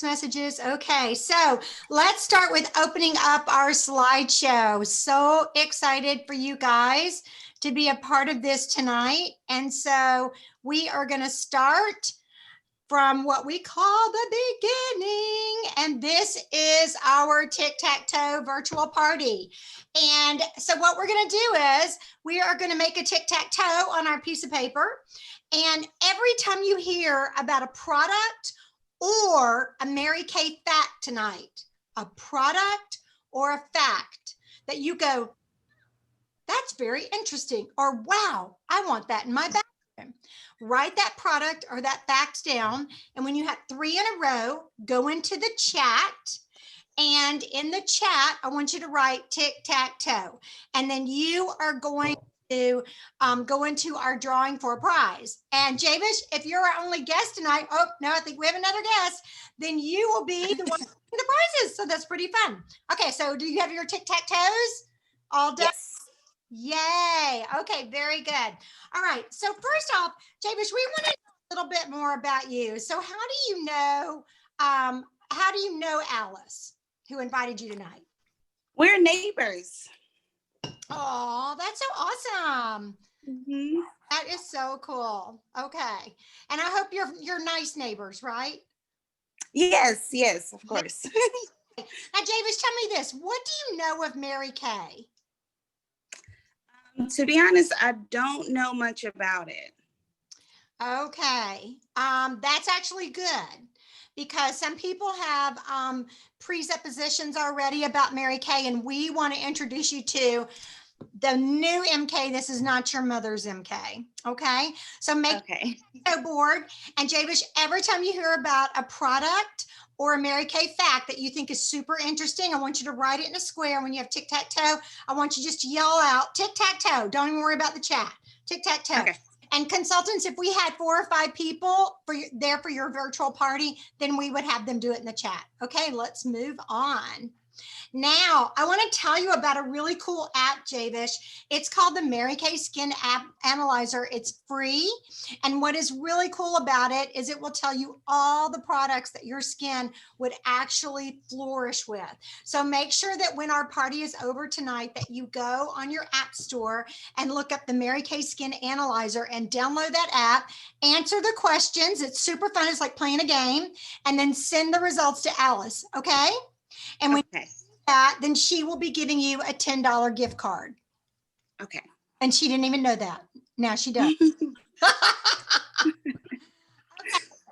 messages. Okay, so let's start with opening up our slideshow. So excited for you guys to be a part of this tonight. And so we are going to start from what we call the beginning. And this is our tic-tac-toe virtual party. And so what we're going to do is we are going to make a tic-tac-toe on our piece of paper. And every time you hear about a product or a Mary Kay fact tonight, a product or a fact that you go, that's very interesting, or wow, I want that in my bathroom. Write that product or that fact down. And when you have 3 in a row, go into the chat. And in the chat, I want you to write tic-tac-toe. And then you are going to go into our drawing for a prize. And Javish, if you're our only guest tonight, oh, no, I think we have another guest, then you will be the one getting the prizes. So that's pretty fun. Okay, so do you have your tic-tac-toes all done? Yes. Yay. Okay, very good. All right. So first off, Javish, we want to know a little bit more about you. So how do you know Alice, who invited you tonight? We're neighbors. Oh, that's so awesome. Mm-hmm. That is so cool. Okay. And I hope you're nice neighbors, right? Yes, of course. Now, Javish, tell me this. What do you know of Mary Kay? To be honest, I don't know much about it. Okay. That's actually good, because some people have presuppositions already about Mary Kay, and we want to introduce you to the new MK. This is not your mother's MK. Okay. So make a board. And Javish, every time you hear about a product or a Mary Kay fact that you think is super interesting, I want you to write it in a square. When you have tic-tac-toe, I want you just to yell out tic-tac-toe. Don't even worry about the chat. Tic-tac-toe. Okay. And consultants, if we had 4 or 5 people there for your virtual party, then we would have them do it in the chat. Okay, let's move on. Now, I want to tell you about a really cool app, Javish. It's called the Mary Kay Skin App Analyzer. It's free. And what is really cool about it is it will tell you all the products that your skin would actually flourish with. So make sure that when our party is over tonight, that you go on your app store and look up the Mary Kay Skin Analyzer and download that app, answer the questions. It's super fun. It's like playing a game, and then send the results to Alice. Okay. And when that, then she will be giving you a $10 gift card. Okay. And she didn't even know that. Now she does.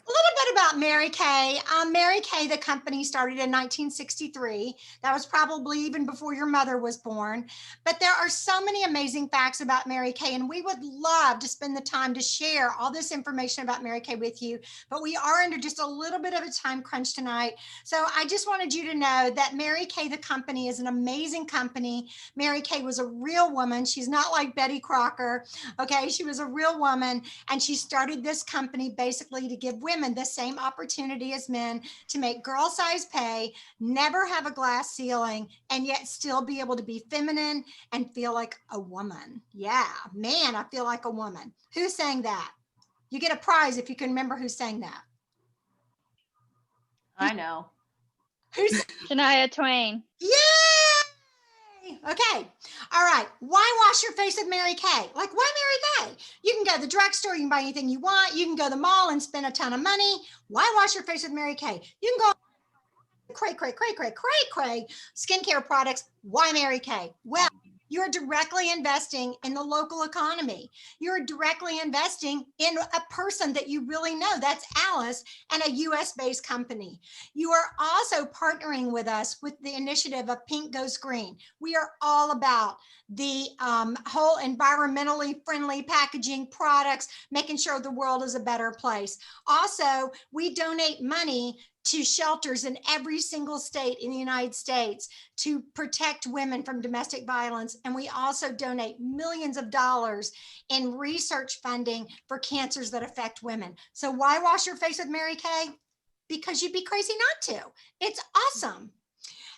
A little bit about Mary Kay. Mary Kay, the company, started in 1963. That was probably even before your mother was born. But there are so many amazing facts about Mary Kay, and we would love to spend the time to share all this information about Mary Kay with you. But we are under just a little bit of a time crunch tonight. So I just wanted you to know that Mary Kay, the company, is an amazing company. Mary Kay was a real woman. She's not like Betty Crocker. Okay, she was a real woman, and she started this company basically to give women the same opportunity as men to make girl size pay, never have a glass ceiling, and yet still be able to be feminine and feel like a woman. Yeah, man, I feel like a woman. Who sang that? You get a prize if you can remember who sang that. I know. Who's Shania Twain. Yay! Okay. All right. Why wash your face with Mary Kay? Like, why Mary Kay? You can go to the drugstore, you can buy anything you want. You can go to the mall and spend a ton of money. Why wash your face with Mary Kay? You can go cray, skincare products. Why Mary Kay? Well, you're directly investing in the local economy. You're directly investing in a person that you really know. That's Alice, and a US-based company. You are also partnering with us with the initiative of Pink Goes Green. We are all about the whole environmentally friendly packaging, products, making sure the world is a better place. Also, we donate money to shelters in every single state in the United States to protect women from domestic violence. And we also donate millions of dollars in research funding for cancers that affect women. So why wash your face with Mary Kay? Because you'd be crazy not to. It's awesome.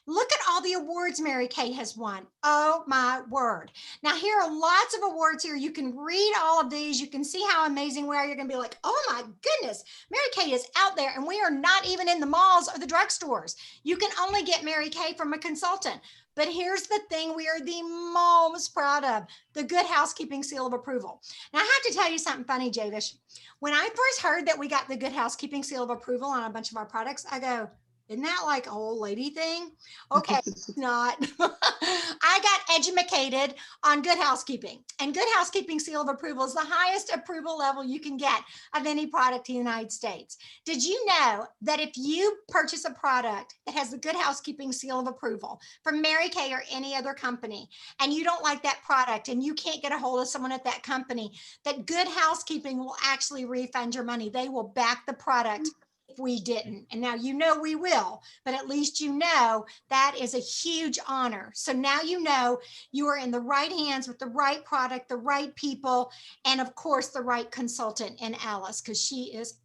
Look at all the awards Mary Kay has won. Oh my word. Now here are lots of awards here. You can read all of these. You can see how amazing we are. You're going to be like, oh my goodness, Mary Kay is out there and we are not even in the malls or the drugstores. You can only get Mary Kay from a consultant. But here's the thing we are the most proud of, the Good Housekeeping Seal of Approval. Now I have to tell you something funny, Javish. When I first heard that we got the Good Housekeeping Seal of Approval on a bunch of our products, I go, isn't that like an old lady thing? Okay, not. I got educated on Good Housekeeping, and Good Housekeeping Seal of Approval is the highest approval level you can get of any product in the United States. Did you know that if you purchase a product that has the Good Housekeeping Seal of Approval from Mary Kay or any other company, and you don't like that product and you can't get a hold of someone at that company, that Good Housekeeping will actually refund your money. They will back the product if we didn't. And now you know we will, but at least you know that is a huge honor. So now you know you are in the right hands with the right product, the right people, and of course the right consultant in Alice, because she is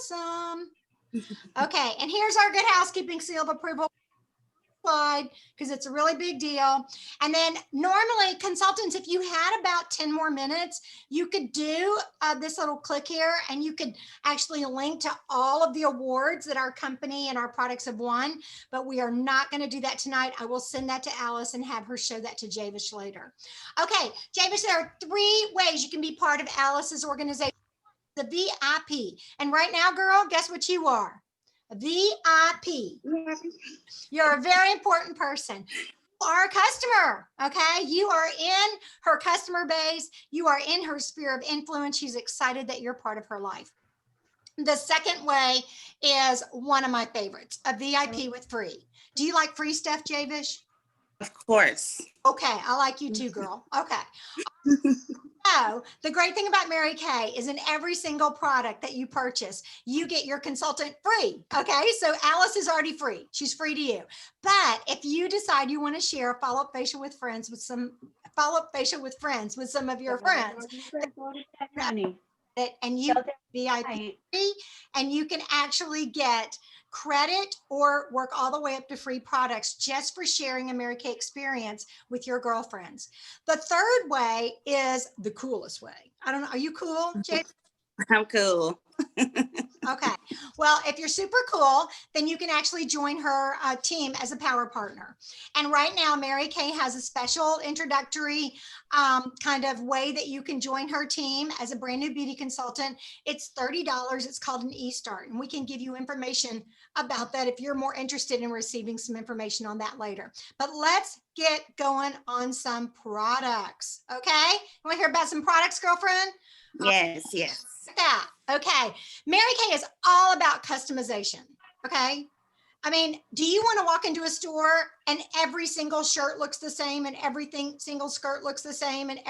awesome. Okay, and here's our Good Housekeeping Seal of Approval slide, because it's a really big deal. And then normally consultants, if you had about 10 more minutes, you could do this little click here and you could actually link to all of the awards that our company and our products have won, but we are not going to do that tonight. I will send that to Alice and have her show that to Javish later. Okay, Javish, there are 3 ways you can be part of Alice's organization. The VIP. And right now, girl, guess what you are? A VIP. You're a very important person. You are a customer, okay? You are in her customer base. You are in her sphere of influence. She's excited that you're part of her life. The second way is one of my favorites, a VIP with free. Do you like free stuff, Javish? Of course. Okay, I like you too, girl. Okay. So the great thing about Mary Kay is in every single product that you purchase, you get your consultant free. Okay, so Alice is already free. She's free to you. But if you decide you want to share a follow-up facial with friends with some of your friends, and you VIP free, and you can actually get credit or work all the way up to free products just for sharing a Mary Kay experience with your girlfriends. The third way is the coolest way. I don't know. Are you cool, Jay? I'm cool. Okay. Well, if you're super cool, then you can actually join her team as a power partner. And right now, Mary Kay has a special introductory kind of way that you can join her team as a brand new beauty consultant. It's $30. It's called an e-start. And we can give you information about that if you're more interested in receiving some information on that later. But let's get going on some products. Okay. You want to hear about some products, girlfriend? Yes, yes. That. Okay. Mary Kay is all about customization. Okay. I mean, do you want to walk into a store and every single shirt looks the same and everything single skirt looks the same and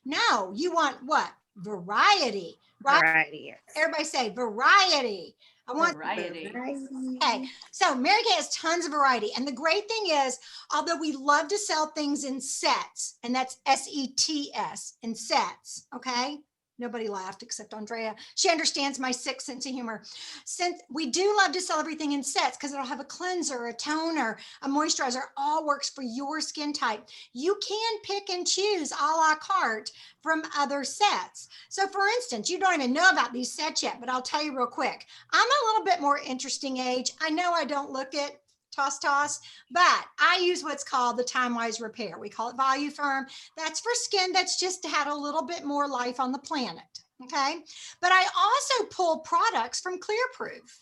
no, you want what? Variety, right? Variety, yes. Everybody say variety. I want variety. Okay, so Mary Kay has tons of variety. And the great thing is, although we love to sell things in sets, and that's SETS, in sets, okay? Nobody laughed except Andrea. She understands my sick sense of humor. Since we do love to sell everything in sets because it'll have a cleanser, a toner, a moisturizer, all works for your skin type. You can pick and choose a la carte from other sets. So for instance, you don't even know about these sets yet, but I'll tell you real quick. I'm a little bit more interesting age. I know I don't look it, toss, but I use what's called the time-wise repair. We call it Volume Firm. That's for skin that's just had a little bit more life on the planet, okay? But I also pull products from Clearproof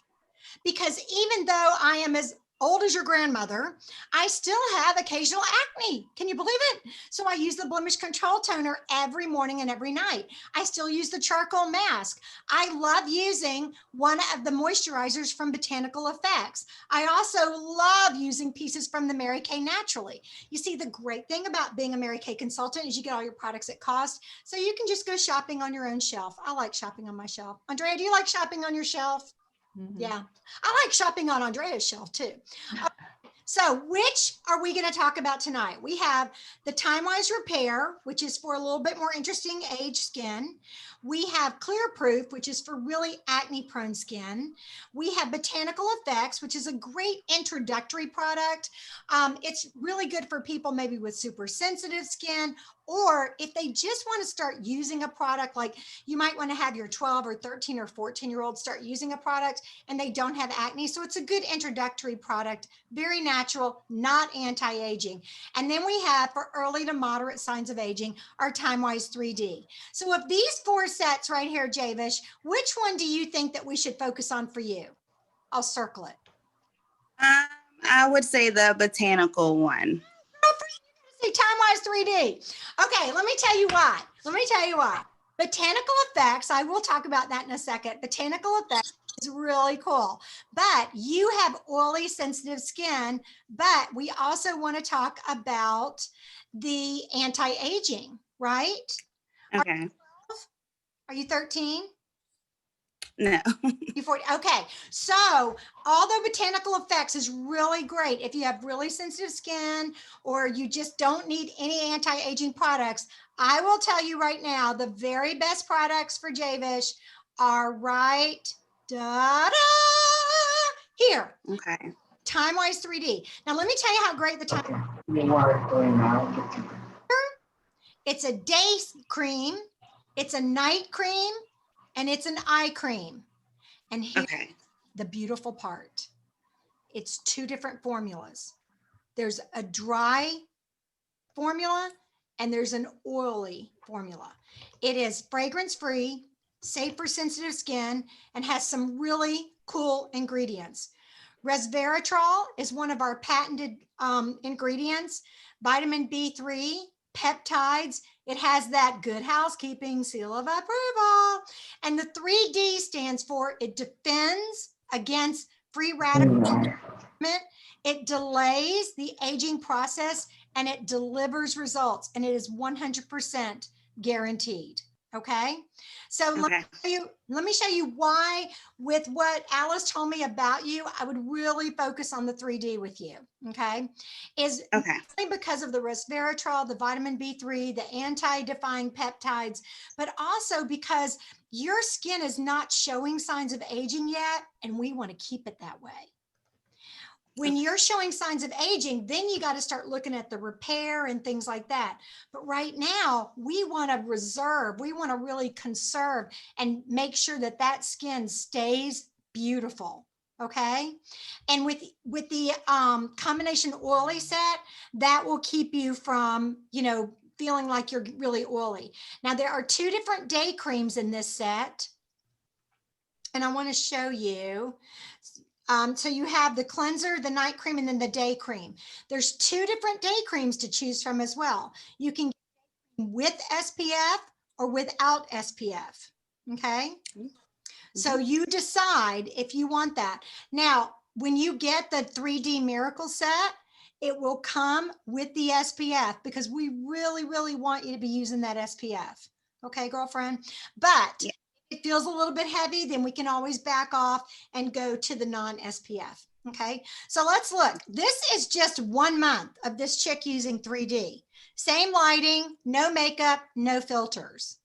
because even though I am as old as your grandmother, I still have occasional acne. Can you believe it? So I use the blemish control toner every morning and every night. I still use the charcoal mask. I love using one of the moisturizers from Botanical Effects. I also love using pieces from the Mary Kay Naturally. You see, the great thing about being a Mary Kay consultant is you get all your products at cost. So you can just go shopping on your own shelf. I like shopping on my shelf. Andrea, do you like shopping on your shelf? Mhm. Yeah, I like shopping on Andrea's shelf too. So which are we going to talk about tonight? We have the Time-Wise Repair, which is for a little bit more interesting age skin. We have Clear Proof, which is for really acne prone skin. We have Botanical Effects, which is a great introductory product. It's really good for people maybe with super sensitive skin, or if they just want to start using a product, like you might want to have your 12 or 13 or 14-year-old start using a product and they don't have acne. So it's a good introductory product, very natural, not anti-aging. And then we have for early to moderate signs of aging, our Time-Wise 3D. So of these 4 sets right here, Javish, which one do you think that we should focus on for you? I'll circle it. I would say the botanical one. Say Time-Wise 3D. Okay, let me tell you why. Botanical Effects, I will talk about that in a second. Botanical Effects is really cool, but you have oily, sensitive skin, but we also want to talk about the anti-aging, right? Okay. Are you 13? No. You 40? Okay, so although Botanical Effects is really great if you have really sensitive skin or you just don't need any anti-aging products, I will tell you right now, the very best products for Javish are right here. Okay. Time-Wise 3D. Now let me tell you how great the time. It's a day cream, it's a night cream, and it's an eye cream. And here's the beautiful part. It's 2 different formulas. There's a dry formula and there's an oily formula. It is fragrance free, safe for sensitive skin, and has some really cool ingredients. Resveratrol is one of our patented ingredients. Vitamin B3, peptides. It has that good housekeeping seal of approval. And the 3D stands for it defends against free radical. It delays the aging process and it delivers results, and it is 100% guaranteed. Okay, so let me show you why, with what Alice told me about you, I would really focus on the 3D with you. Okay, is because of the resveratrol, the vitamin B3, the anti-defying peptides, but also because your skin is not showing signs of aging yet, and we want to keep it that way. When you're showing signs of aging, then you got to start looking at the repair and things like that. But right now, we want to reserve, we want to really conserve and make sure that that skin stays beautiful. Okay. And with the combination oily set, that will keep you from, feeling like you're really oily. Now, there are 2 different day creams in this set. And I want to show you. So you have the cleanser, the night cream, and then the day cream. There's 2 different day creams to choose from as well. You can get with SPF or without SPF. Okay. So you decide if you want that. Now, when you get the 3D Miracle set, it will come with the SPF because we really, really want you to be using that SPF. Okay, girlfriend? But it feels a little bit heavy, then we can always back off and go to the non-SPF. Okay, so let's look. This is just 1 month of this chick using 3D. Same lighting, no makeup, no filters.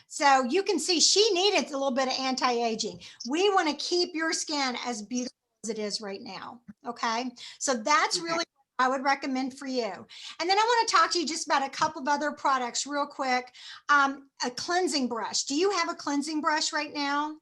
So you can see she needed a little bit of anti-aging. We want to keep your skin as beautiful as it is right now. Okay, so that's really what I would recommend for you. And then I want to talk to you just about a couple of other products real quick. A cleansing brush. Do you have a cleansing brush right now?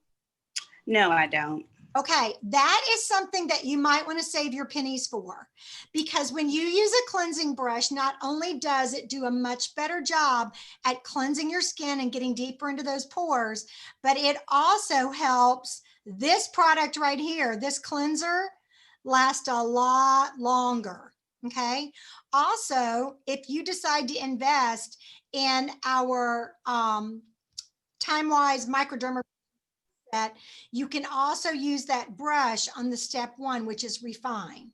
No, I don't. Okay, that is something that you might want to save your pennies for, because when you use a cleansing brush, not only does it do a much better job at cleansing your skin and getting deeper into those pores, but it also helps this product right here, this cleanser, last a lot longer. Okay. Also, if you decide to invest in our Time-Wise microdermabrasion, that you can also use that brush on the step 1, which is refine.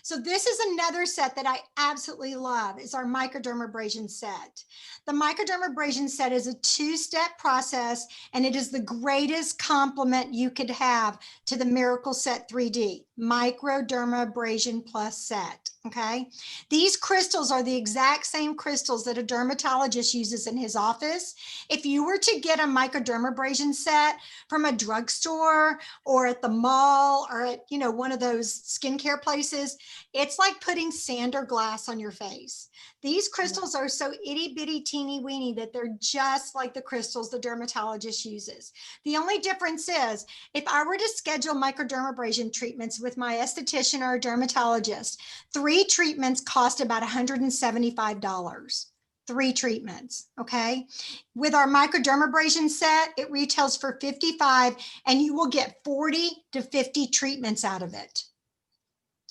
So this is another set that I absolutely love, is our microdermabrasion set. The microdermabrasion set is a 2-step process, and it is the greatest compliment you could have to the Miracle Set 3D. Microdermabrasion Plus set. Okay. These crystals are the exact same crystals that a dermatologist uses in his office. If you were to get a microdermabrasion set from a drugstore or at the mall or at, you know, one of those skincare places, it's like putting sand or glass on your face. These crystals are so itty bitty teeny weeny that they're just like the crystals the dermatologist uses. The only difference is if I were to schedule microdermabrasion treatments with my esthetician or a dermatologist, 3 treatments cost about $175. 3 treatments, okay? With our microdermabrasion set, it retails for $55 and you will get 40 to 50 treatments out of it.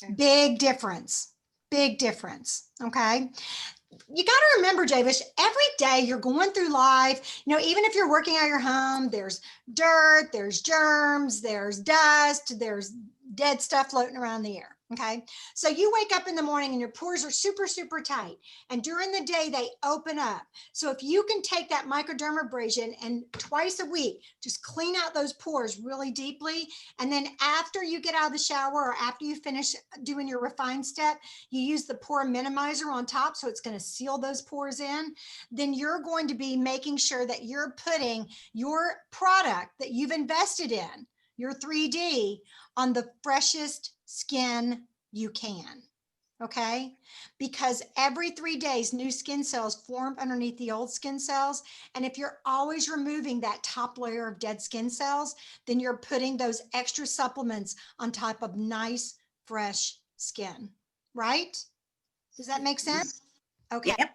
Okay. Big difference, okay? You got to remember, Javish, every day you're going through life, you know, even if you're working out of your home, there's dirt, there's germs, there's dust, there's dead stuff floating around the air. Okay. So you wake up in the morning and your pores are super, super tight. And during the day, they open up. So if you can take that microdermabrasion and twice a week, just clean out those pores really deeply. And then after you get out of the shower or after you finish doing your refined step, you use the pore minimizer on top. So it's going to seal those pores in. Then you're going to be making sure that you're putting your product that you've invested in, your 3D, on the freshest skin you can. Okay, because every 3 days new skin cells form underneath the old skin cells, and if you're always removing that top layer of dead skin cells, then you're putting those extra supplements on top of nice fresh skin, right? Does that make sense? Okay. Yep.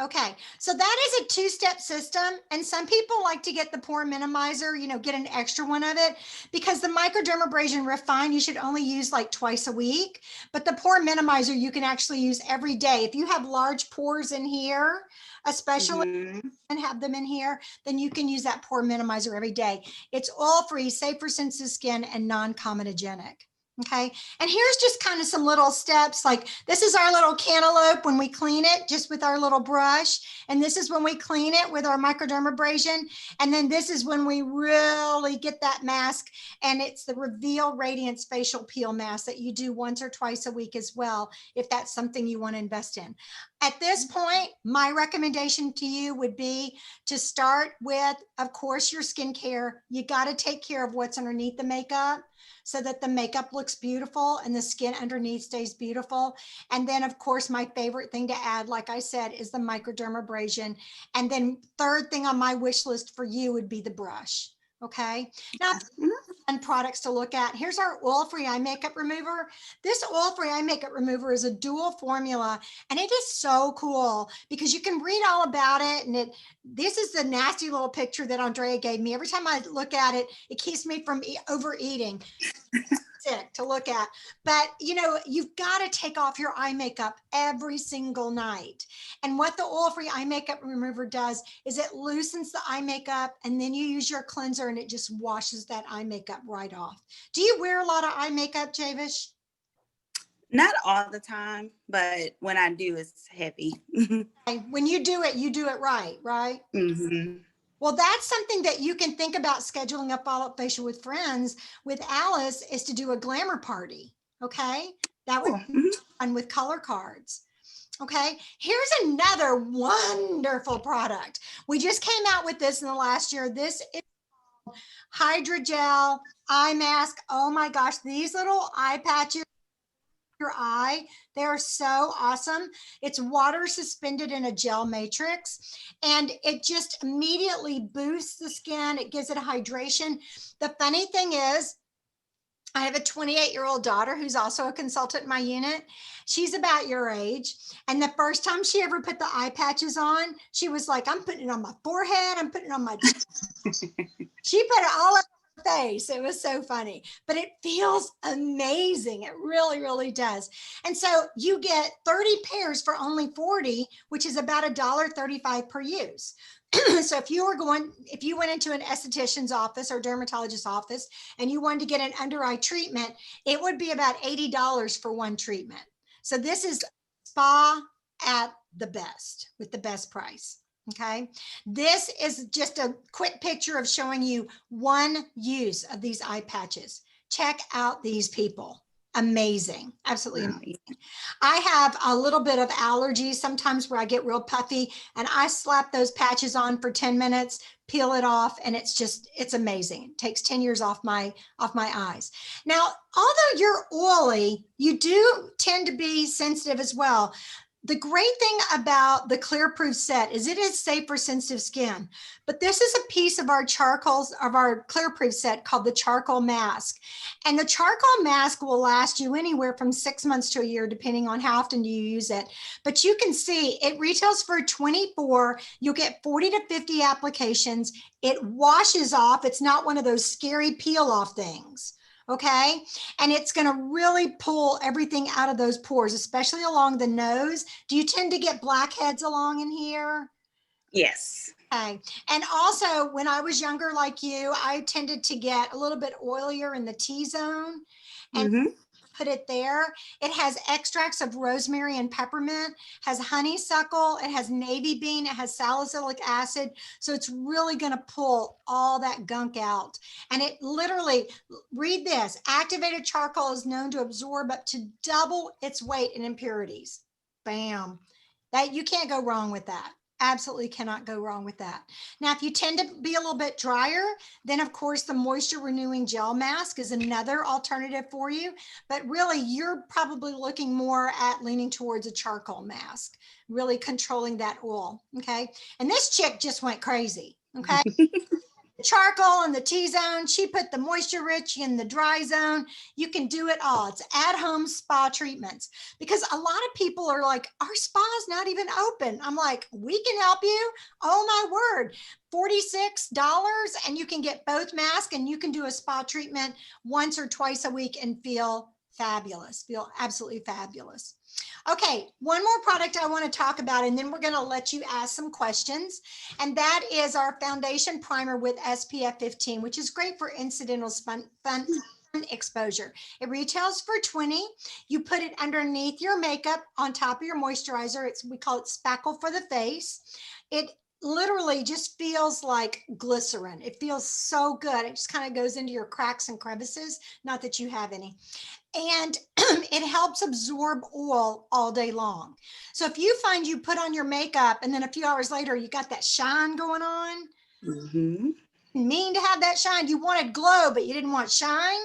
Okay, so that is a 2-step system. And some people like to get the pore minimizer, you know, get an extra one of it, because the microdermabrasion refine you should only use like twice a week. But the pore minimizer you can actually use every day. If you have large pores in here, especially and have them in here, then you can use that pore minimizer every day. It's oil free, safe for sensitive skin, and non-comedogenic. Okay, and here's just kind of some little steps. Like this is our little cantaloupe when we clean it just with our little brush, and this is when we clean it with our microdermabrasion, and then this is when we really get that mask, and it's the Reveal Radiance facial peel mask that you do once or twice a week as well, if that's something you want to invest in. At this point, my recommendation to you would be to start with, of course, your skincare. You got to take care of what's underneath the makeup so that the makeup looks beautiful and the skin underneath stays beautiful. And then, of course, my favorite thing to add, like I said, is the microdermabrasion. And then third thing on my wish list for you would be the brush. Okay. Now, and products to look at. Here's our oil-free eye makeup remover. This oil-free eye makeup remover is a dual formula, and it is so cool because you can read all about it. And this is the nasty little picture that Andrea gave me. Every time I look at it, it keeps me from overeating. Sick to look at, but you know, you've got to take off your eye makeup every single night. And what the oil-free eye makeup remover does is it loosens the eye makeup, and then you use your cleanser and it just washes that eye makeup right off. Do you wear a lot of eye makeup, Javish? Not all the time, but when I do, it's heavy. When you do it right, right? Well, that's something that you can think about scheduling a follow-up facial with friends with Alice, is to do a glamour party. Okay. That would be fun with color cards. Okay. Here's another wonderful product. We just came out with this in the last year. This is Hydrogel eye mask. Oh my gosh. These little eye patches your eye. They are so awesome. It's water suspended in a gel matrix, and it just immediately boosts the skin. It gives it a hydration. The funny thing is, I have a 28-year-old daughter who's also a consultant in my unit. She's about your age. And the first time she ever put the eye patches on, she was like, I'm putting it on my forehead. I'm putting it on my, she put it all over her face. It was so funny, but it feels amazing. It really, really does. And so you get 30 pairs for only 40, which is about $1.35 per use. So if you went into an esthetician's office or dermatologist's office and you wanted to get an under eye treatment, it would be about $80 for one treatment. So this is spa at the best, with the best price. Okay. This is just a quick picture of showing you one use of these eye patches. Check out these people. amazing, absolutely Wow. amazing. I have a little bit of allergies sometimes where I get real puffy, and I slap those patches on for 10 minutes, peel it off, and it's amazing. It takes 10 years off my eyes. Now, although you're oily, you do tend to be sensitive as well. The great thing about the Clear Proof set is it is safe for sensitive skin. But this is a piece of our Clear Proof set called the charcoal mask. And the charcoal mask will last you anywhere from 6 months to a year, depending on how often you use it. But you can see it retails for $24. You'll get 40 to 50 applications. It washes off. It's not one of those scary peel off things. Okay. And it's going to really pull everything out of those pores, especially along the nose. Do you tend to get blackheads along in here? Yes. Okay. And also, when I was younger, like you, I tended to get a little bit oilier in the T-zone. And Mm-hmm. put it there. It has extracts of rosemary and peppermint, has honeysuckle, it has navy bean, it has salicylic acid. So it's really going to pull all that gunk out. And it literally, read this, activated charcoal is known to absorb up to double its weight in impurities. Bam. That you can't go wrong with that. Absolutely cannot go wrong with that. Now, if you tend to be a little bit drier, then of course the moisture renewing gel mask is another alternative for you. But really, you're probably looking more at leaning towards a charcoal mask, really controlling that oil. Okay. And this chick just went crazy. Okay. Charcoal in the T-zone. She put the moisture rich in the dry zone. You can do it all. It's at-home spa treatments, because a lot of people are like, our spa is not even open. I'm like, we can help you. Oh my word. $46 and you can get both masks, and you can do a spa treatment once or twice a week and feel fabulous, feel absolutely fabulous. Okay, one more product I want to talk about, and then we're going to let you ask some questions. And that is our foundation primer with SPF 15, which is great for incidental sun exposure. It retails for 20. You put it underneath your makeup on top of your moisturizer. We call it spackle for the face. It literally just feels like glycerin. It feels so good. It just kind of goes into your cracks and crevices. Not that you have any. And it helps absorb oil all day long. So if you find you put on your makeup and then a few hours later you got that shine going on, Mm-hmm. mean to have that shine, you wanted glow but you didn't want shine.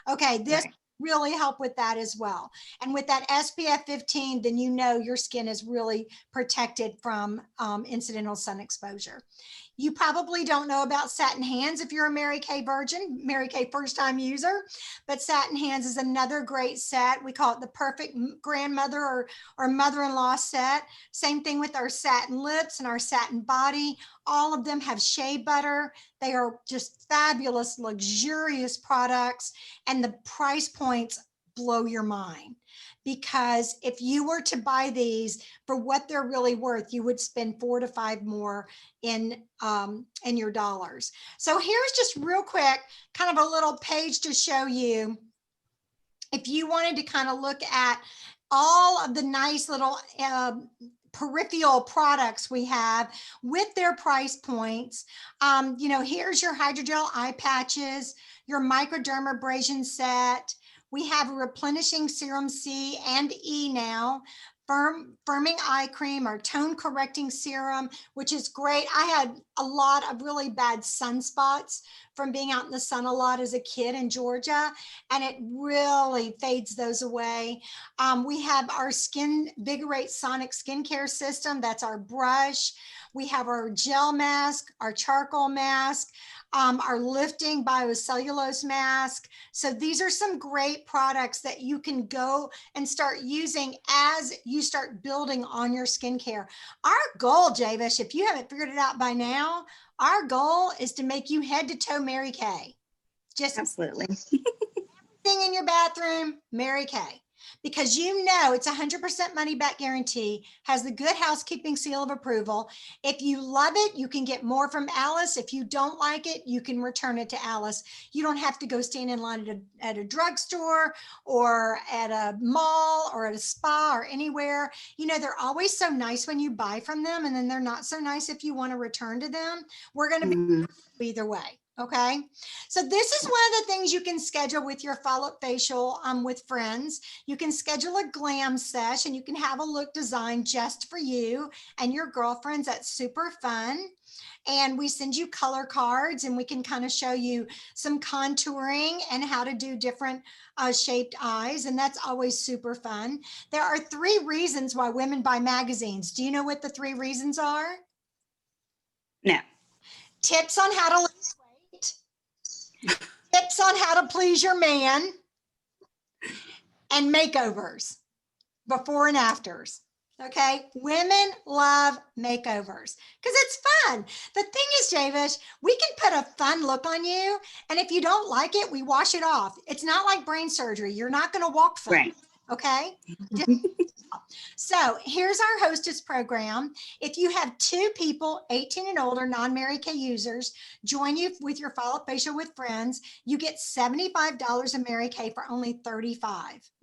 Okay, this Right. really help with that as well. And with that SPF 15, then you know your skin is really protected from incidental sun exposure. You probably don't know about Satin Hands if you're a Mary Kay virgin, Mary Kay first time user, but Satin Hands is another great set. We call it the perfect grandmother or mother-in-law set. Same thing with our satin lips and our satin body. All of them have shea butter. They are just fabulous, luxurious products, and the price points blow your mind. Because if you were to buy these for what they're really worth, you would spend 4 to 5 more in your dollars. So here's just real quick, kind of a little page to show you. If you wanted to kind of look at all of the nice little peripheral products we have with their price points. Here's your hydrogel eye patches, your microdermabrasion set. We have a replenishing serum C and E now. Firming eye cream, our tone correcting serum, which is great. I had a lot of really bad sunspots from being out in the sun a lot as a kid in Georgia, and it really fades those away. We have our Skin Vigorate Sonic skincare system. That's our brush. We have our gel mask, our charcoal mask, our lifting biocellulose mask. So these are some great products that you can go and start using as you start building on your skincare. Our goal, Javish, if you haven't figured it out by now, our goal is to make you head to toe Mary Kay. Just Absolutely. thing in your bathroom, Mary Kay. Because it's 100% money back guarantee, has the good housekeeping seal of approval. If you love it, you can get more from Alice. If you don't like it, you can return it to Alice. You don't have to go stand in line at a drugstore or at a mall or at a spa or anywhere. They're always so nice when you buy from them, and then they're not so nice if you want to return to them. We're going to be Mm-hmm. either way. Okay, so this is one of the things you can schedule with your follow-up facial with friends. You can schedule a glam sesh and you can have a look designed just for you and your girlfriends. That's super fun. And we send you color cards and we can kind of show you some contouring and how to do different shaped eyes. And that's always super fun. There are 3 reasons why women buy magazines. Do you know what the 3 reasons are? No. Tips on how to lose weight, tips on how to please your man, and makeovers, before and afters. Okay, women love makeovers because it's fun. The thing is, Javish, we can put a fun look on you, and if you don't like it, we wash it off. It's not like brain surgery. You're not going to walk fun. Right. Okay. So here's our hostess program. If you have 2 people, 18 and older, non-Mary Kay users, join you with your follow-up facial with friends, you get $75 in Mary Kay for only $35.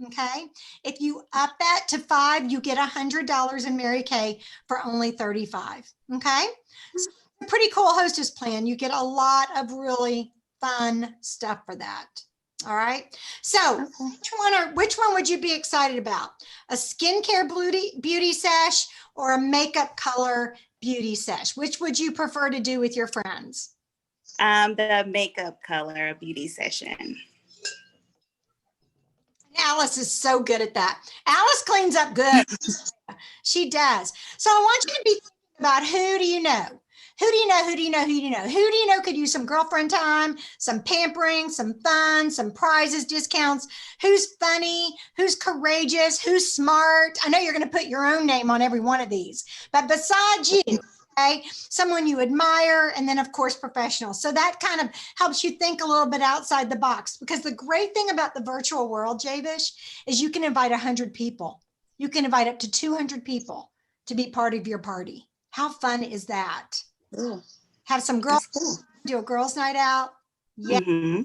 Okay. If you up that to 5, you get $100 in Mary Kay for only $35. Okay. So a pretty cool hostess plan. You get a lot of really fun stuff for that. All right. So which one would you be excited about? A skincare beauty sesh or a makeup color beauty sesh? Which would you prefer to do with your friends? The makeup color beauty session. Alice is so good at that. Alice cleans up good. She does. So I want you to be thinking about who do you know? Who do you know? Who do you know? Who do you know? Who do you know could use some girlfriend time, some pampering, some fun, some prizes, discounts? Who's funny? Who's courageous? Who's smart? I know you're going to put your own name on every one of these, but besides you, okay, someone you admire, and then of course professional. So that kind of helps you think a little bit outside the box, because the great thing about the virtual world, Javish, is you can invite 100 people. You can invite up to 200 people to be part of your party. How fun is that? Ooh, Have some girls, cool. do a girls' night out. Yeah, Mm-hmm.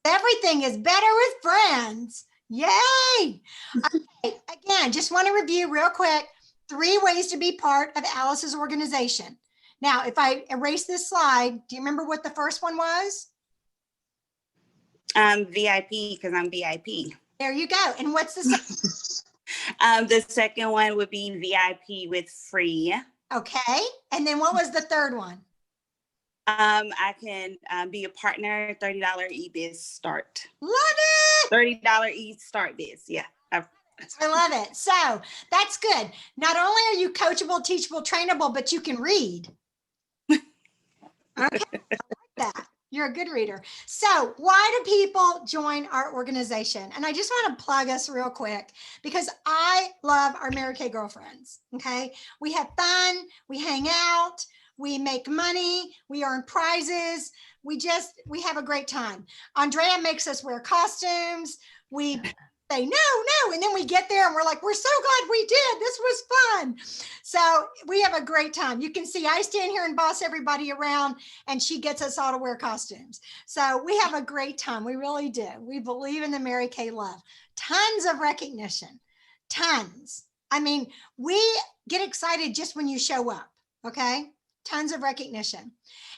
everything is better with friends. Yay! Okay, again, just want to review real quick 3 ways to be part of Alice's organization. Now, if I erase this slide, do you remember what the first one was? VIP, because I'm VIP. There you go. And what's the second? The second one would be VIP with free. Okay. And then what was the third one? I can be a partner, $30 eBiz start. Love it. $30 start biz. Yeah. I love it. So that's good. Not only are you coachable, teachable, trainable, but you can read. Okay. I like that. You're a good reader. So why do people join our organization? And I just want to plug us real quick because I love our Mary Kay girlfriends. Okay. We have fun. We hang out. We make money. We earn prizes. We have a great time. Andrea makes us wear costumes. We say, no. And then we get there and we're like, we're so glad we did. This was fun. So we have a great time. You can see I stand here and boss everybody around and she gets us all to wear costumes. So we have a great time. We really do. We believe in the Mary Kay love. Tons of recognition. Tons. I mean, we get excited just when you show up. Okay. Tons of recognition.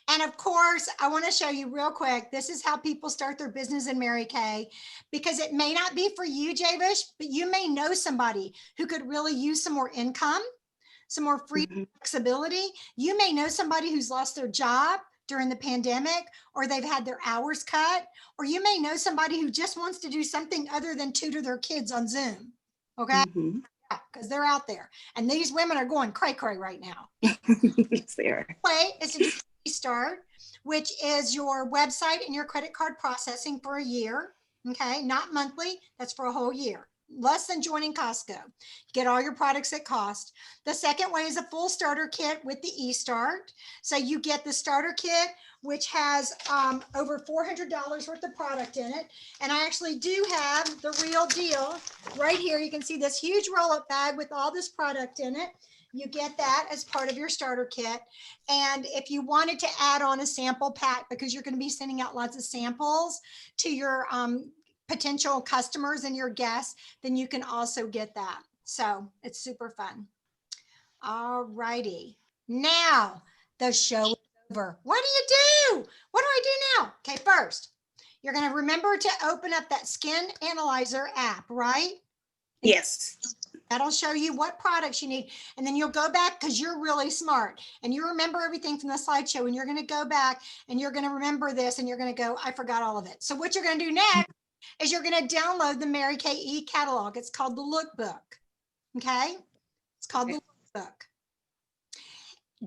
And of course, I want to show you real quick. This is how people start their business in Mary Kay, because it may not be for you, Javish, but you may know somebody who could really use some more income, some more free flexibility. You may know somebody who's lost their job during the pandemic, or they've had their hours cut, or you may know somebody who just wants to do something other than tutor their kids on Zoom. Okay. Mm-hmm. Because they're out there and these women are going cray cray right now. Yes, they are. Way is to start, which is your website and your credit card processing for a year. Okay, not monthly. That's for a whole year. Less than joining Costco. Get all your products at cost. The second way is a full starter kit with the eStart. So you get the starter kit, which has over $400 worth of product in it. And I actually do have the real deal right here. You can see this huge roll-up bag with all this product in it. You get that as part of your starter kit. And if you wanted to add on a sample pack, because you're going to be sending out lots of samples to your potential customers and your guests, then you can also get that. So it's super fun. All righty. Now the show is over. What do you do? What do I do now? Okay, first, you're going to remember to open up that Skin Analyzer app, right? Yes. That'll show you what products you need. And then you'll go back because you're really smart and you remember everything from the slideshow, and you're going to go back and you're going to remember this and you're going to go, I forgot all of it. So what you're going to do next is you're going to download the Mary Kay e-catalog. It's called the Lookbook. Okay. It's called the Lookbook.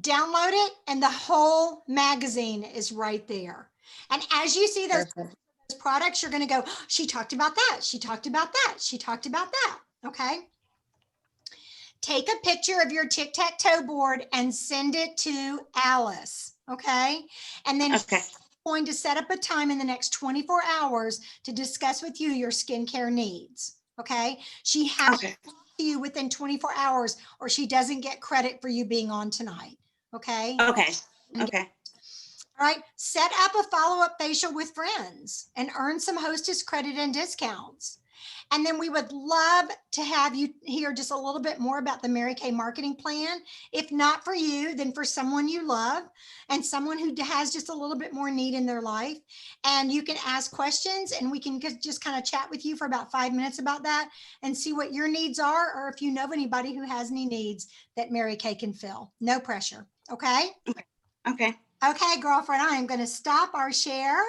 Download it and the whole magazine is right there. And as you see those products, you're going to go, she talked about that. She talked about that. She talked about that. Okay. Take a picture of your tic-tac-toe board and send it to Alice. Okay. And then going to set up a time in the next 24 hours to discuss with you your skincare needs. Okay. She has to talk to you within 24 hours or she doesn't get credit for you being on tonight. Okay. Okay. Okay. All right. Set up a follow-up facial with friends and earn some hostess credit and discounts. And then we would love to have you hear just a little bit more about the Mary Kay marketing plan. If not for you, then for someone you love and someone who has just a little bit more need in their life. And you can ask questions and we can just kind of chat with you for about 5 minutes about that and see what your needs are, or if you know anybody who has any needs that Mary Kay can fill. No pressure. Okay? Okay. Okay, girlfriend, I am going to stop our share.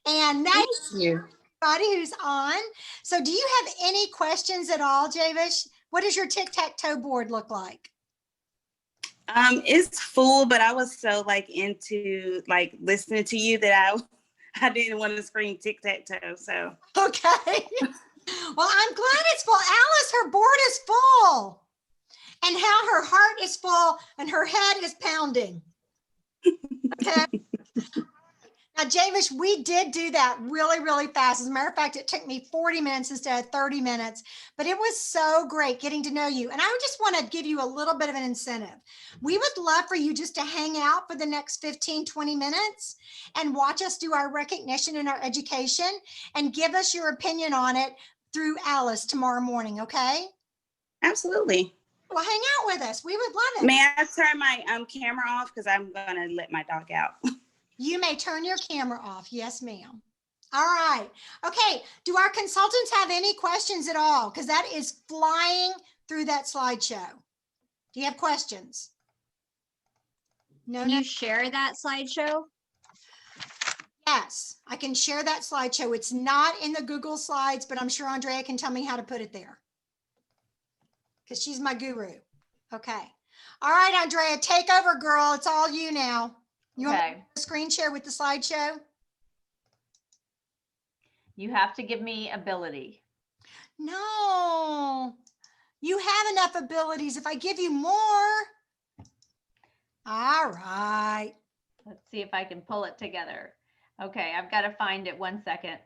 And now everybody who's on. So do you have any questions at all, Javish? What does your tic-tac-toe board look like? It's full, but I was so like into like listening to you that I didn't want to scream tic-tac-toe. So okay. Well, I'm glad it's full. Alice, her board is full. And how her heart is full and her head is pounding. Okay. Now, Javish, we did do that really, really fast. As a matter of fact, it took me 40 minutes instead of 30 minutes, but it was so great getting to know you. And I just want to give you a little bit of an incentive. We would love for you just to hang out for the next 15, 20 minutes and watch us do our recognition and our education and give us your opinion on it through Alice tomorrow morning. Okay. Absolutely. Well, hang out with us. We would love it. May I turn my camera off because I'm going to let my dog out. You may turn your camera off. Yes, ma'am. All right. Okay. Do our consultants have any questions at all? Because that is flying through that slideshow. Do you have questions? No, Can you share that slideshow? Yes, I can share that slideshow. It's not in the Google Slides, but I'm sure Andrea can tell me how to put it there because she's my guru. Okay. All right, Andrea, take over, girl. It's all you now. You want a screen share with the slideshow? You have to give me ability. No, you have enough abilities. If I give you more. All right. Let's see if I can pull it together. Okay, I've got to find it 1 second.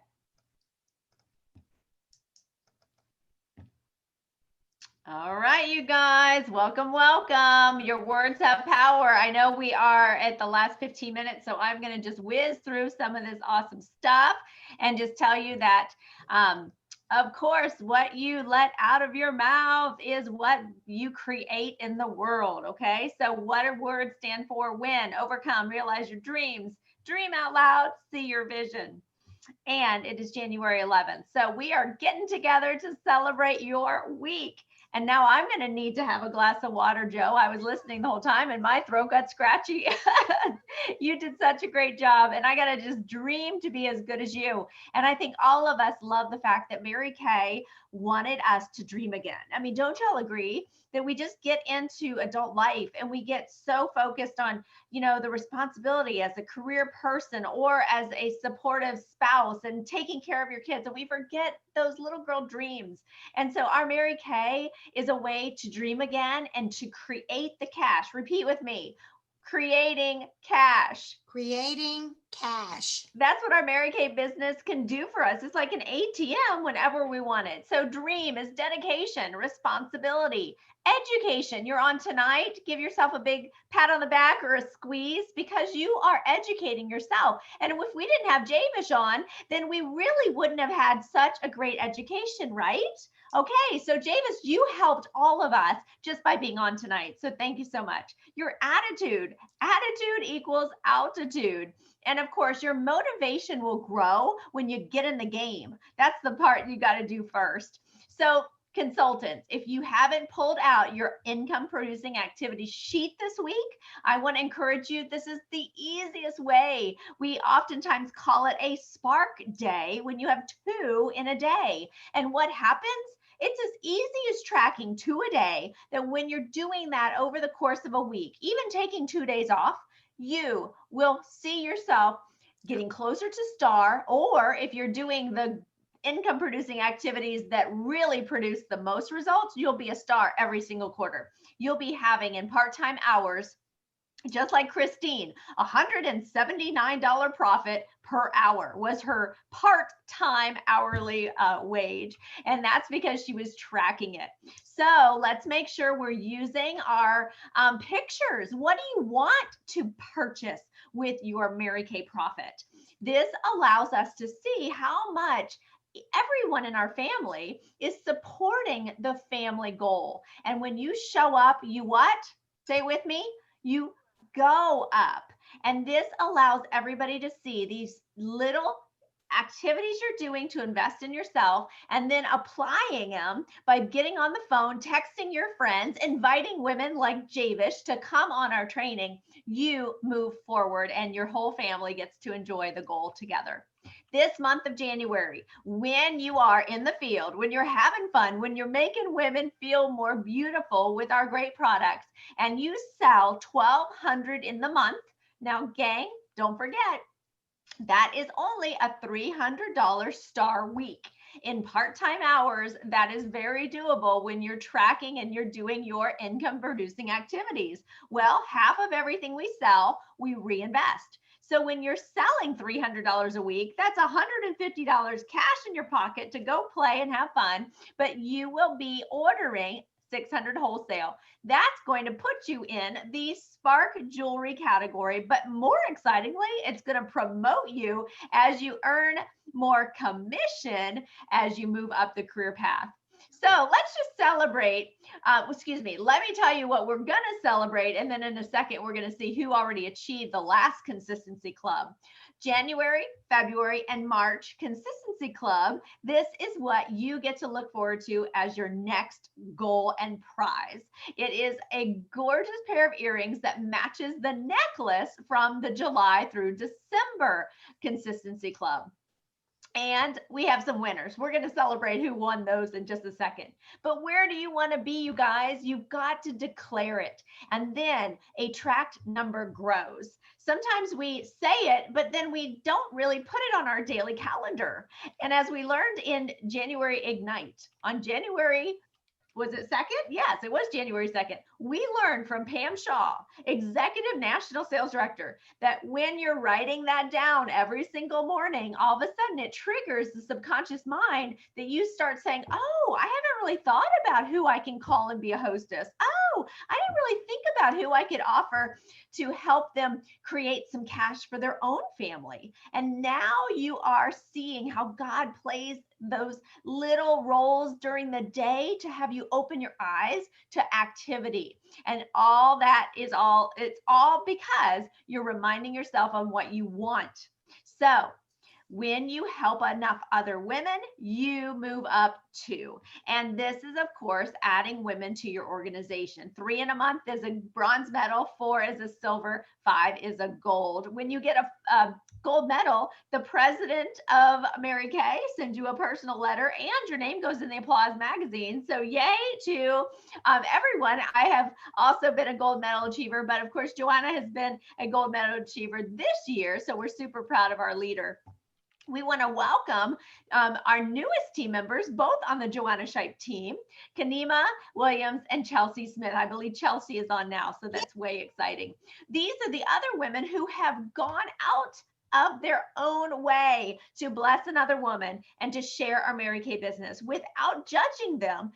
All right, you guys, welcome, welcome. Your words have power. I know we are at the last 15 minutes, so I'm going to just whiz through some of this awesome stuff and just tell you that, of course, what you let out of your mouth is what you create in the world, okay? So what do words stand for? Win, overcome, realize your dreams, dream out loud, see your vision. And it is January 11th. So we are getting together to celebrate your week. And now I'm going to need to have a glass of water, Joe. I was listening the whole time and my throat got scratchy. You did such a great job. And I got to just dream to be as good as you. And I think all of us love the fact that Mary Kay wanted us to dream again. I mean, don't y'all agree that we just get into adult life and we get so focused on, you know, the responsibility as a career person or as a supportive spouse and taking care of your kids, and we forget those little girl dreams. And so our Mary Kay is a way to dream again and to create the cash. Repeat with me. Creating cash. Creating cash. That's what our Mary Kay business can do for us. It's like an ATM whenever we want it. So dream is dedication, responsibility, education. You're on tonight. Give yourself a big pat on the back or a squeeze because you are educating yourself. And if we didn't have Javish on, then we really wouldn't have had such a great education, right? Okay, so Javis, you helped all of us just by being on tonight. So thank you so much. Your attitude equals altitude. altitude. And of course, your motivation will grow when you get in the game. That's the part you got to do first. So, consultants, if you haven't pulled out your income producing activity sheet this week, I want to encourage you. This is the easiest way. We oftentimes call it a spark day when you have 2 in a day. And what happens? It's as easy as tracking 2 a day, that when you're doing that over the course of a week, even taking 2 days off, you will see yourself getting closer to star. Or if you're doing the income producing activities that really produce the most results, you'll be a star every single quarter. You'll be having in part-time hours, just like Christine, $179 profit per hour was her part-time hourly wage. And that's because she was tracking it. So let's make sure we're using our pictures. What do you want to purchase with your Mary Kay profit? This allows us to see how much everyone in our family is supporting the family goal. And when you show up, you what? Say it with me. You go up. And this allows everybody to see these little activities you're doing to invest in yourself, and then applying them by getting on the phone, texting your friends, inviting women like Javish to come on our training. You move forward and your whole family gets to enjoy the goal together. This month of January, when you are in the field, when you're having fun, when you're making women feel more beautiful with our great products, and you sell $1,200 in the month. Now, gang, don't forget, that is only a $300 star week. In part-time hours, that is very doable when you're tracking and you're doing your income producing activities. Well, half of everything we sell, we reinvest. So when you're selling $300 a week, that's $150 cash in your pocket to go play and have fun, but you will be ordering 600 wholesale. That's going to put you in the Spark Jewelry category, but more excitingly, it's going to promote you as you earn more commission as you move up the career path. So let's just celebrate. Let me tell you what we're going to celebrate. And then in a second, we're going to see who already achieved the last Consistency Club. January, February, and March Consistency Club. This is what you get to look forward to as your next goal and prize. It is a gorgeous pair of earrings that matches the necklace from the July through December Consistency Club. And we have some winners. We're going to celebrate who won those in just a second. But where do you want to be, you guys? You've got to declare it. And then a tracked number grows. Sometimes we say it, but then we don't really put it on our daily calendar. And as we learned in January Ignite, on January, was it 2nd? Yes, it was January 2nd. We learned from Pam Shaw, Executive National Sales Director, that when you're writing that down every single morning, all of a sudden it triggers the subconscious mind that you start saying, oh, I haven't really thought about who I can call and be a hostess. Oh, I didn't really think about who I could offer to help them create some cash for their own family. And now you are seeing how God plays those little roles during the day to have you open your eyes to activity. And all that is it's all because you're reminding yourself on what you want. So when you help enough other women, you move up too. And this is, of course, adding women to your organization. 3 in a month is a bronze medal, 4 is a silver, 5 is a gold. When you get a gold medal, the president of Mary Kay sends you a personal letter and your name goes in the Applause magazine. So yay to everyone. I have also been a gold medal achiever, but of course, Joanna has been a gold medal achiever this year. So we're super proud of our leader. We want to welcome our newest team members, both on the Joanna Shipe team, Kanima Williams and Chelsea Smith. I believe Chelsea is on now, so that's way exciting. These are the other women who have gone out of their own way to bless another woman and to share our Mary Kay business without judging them.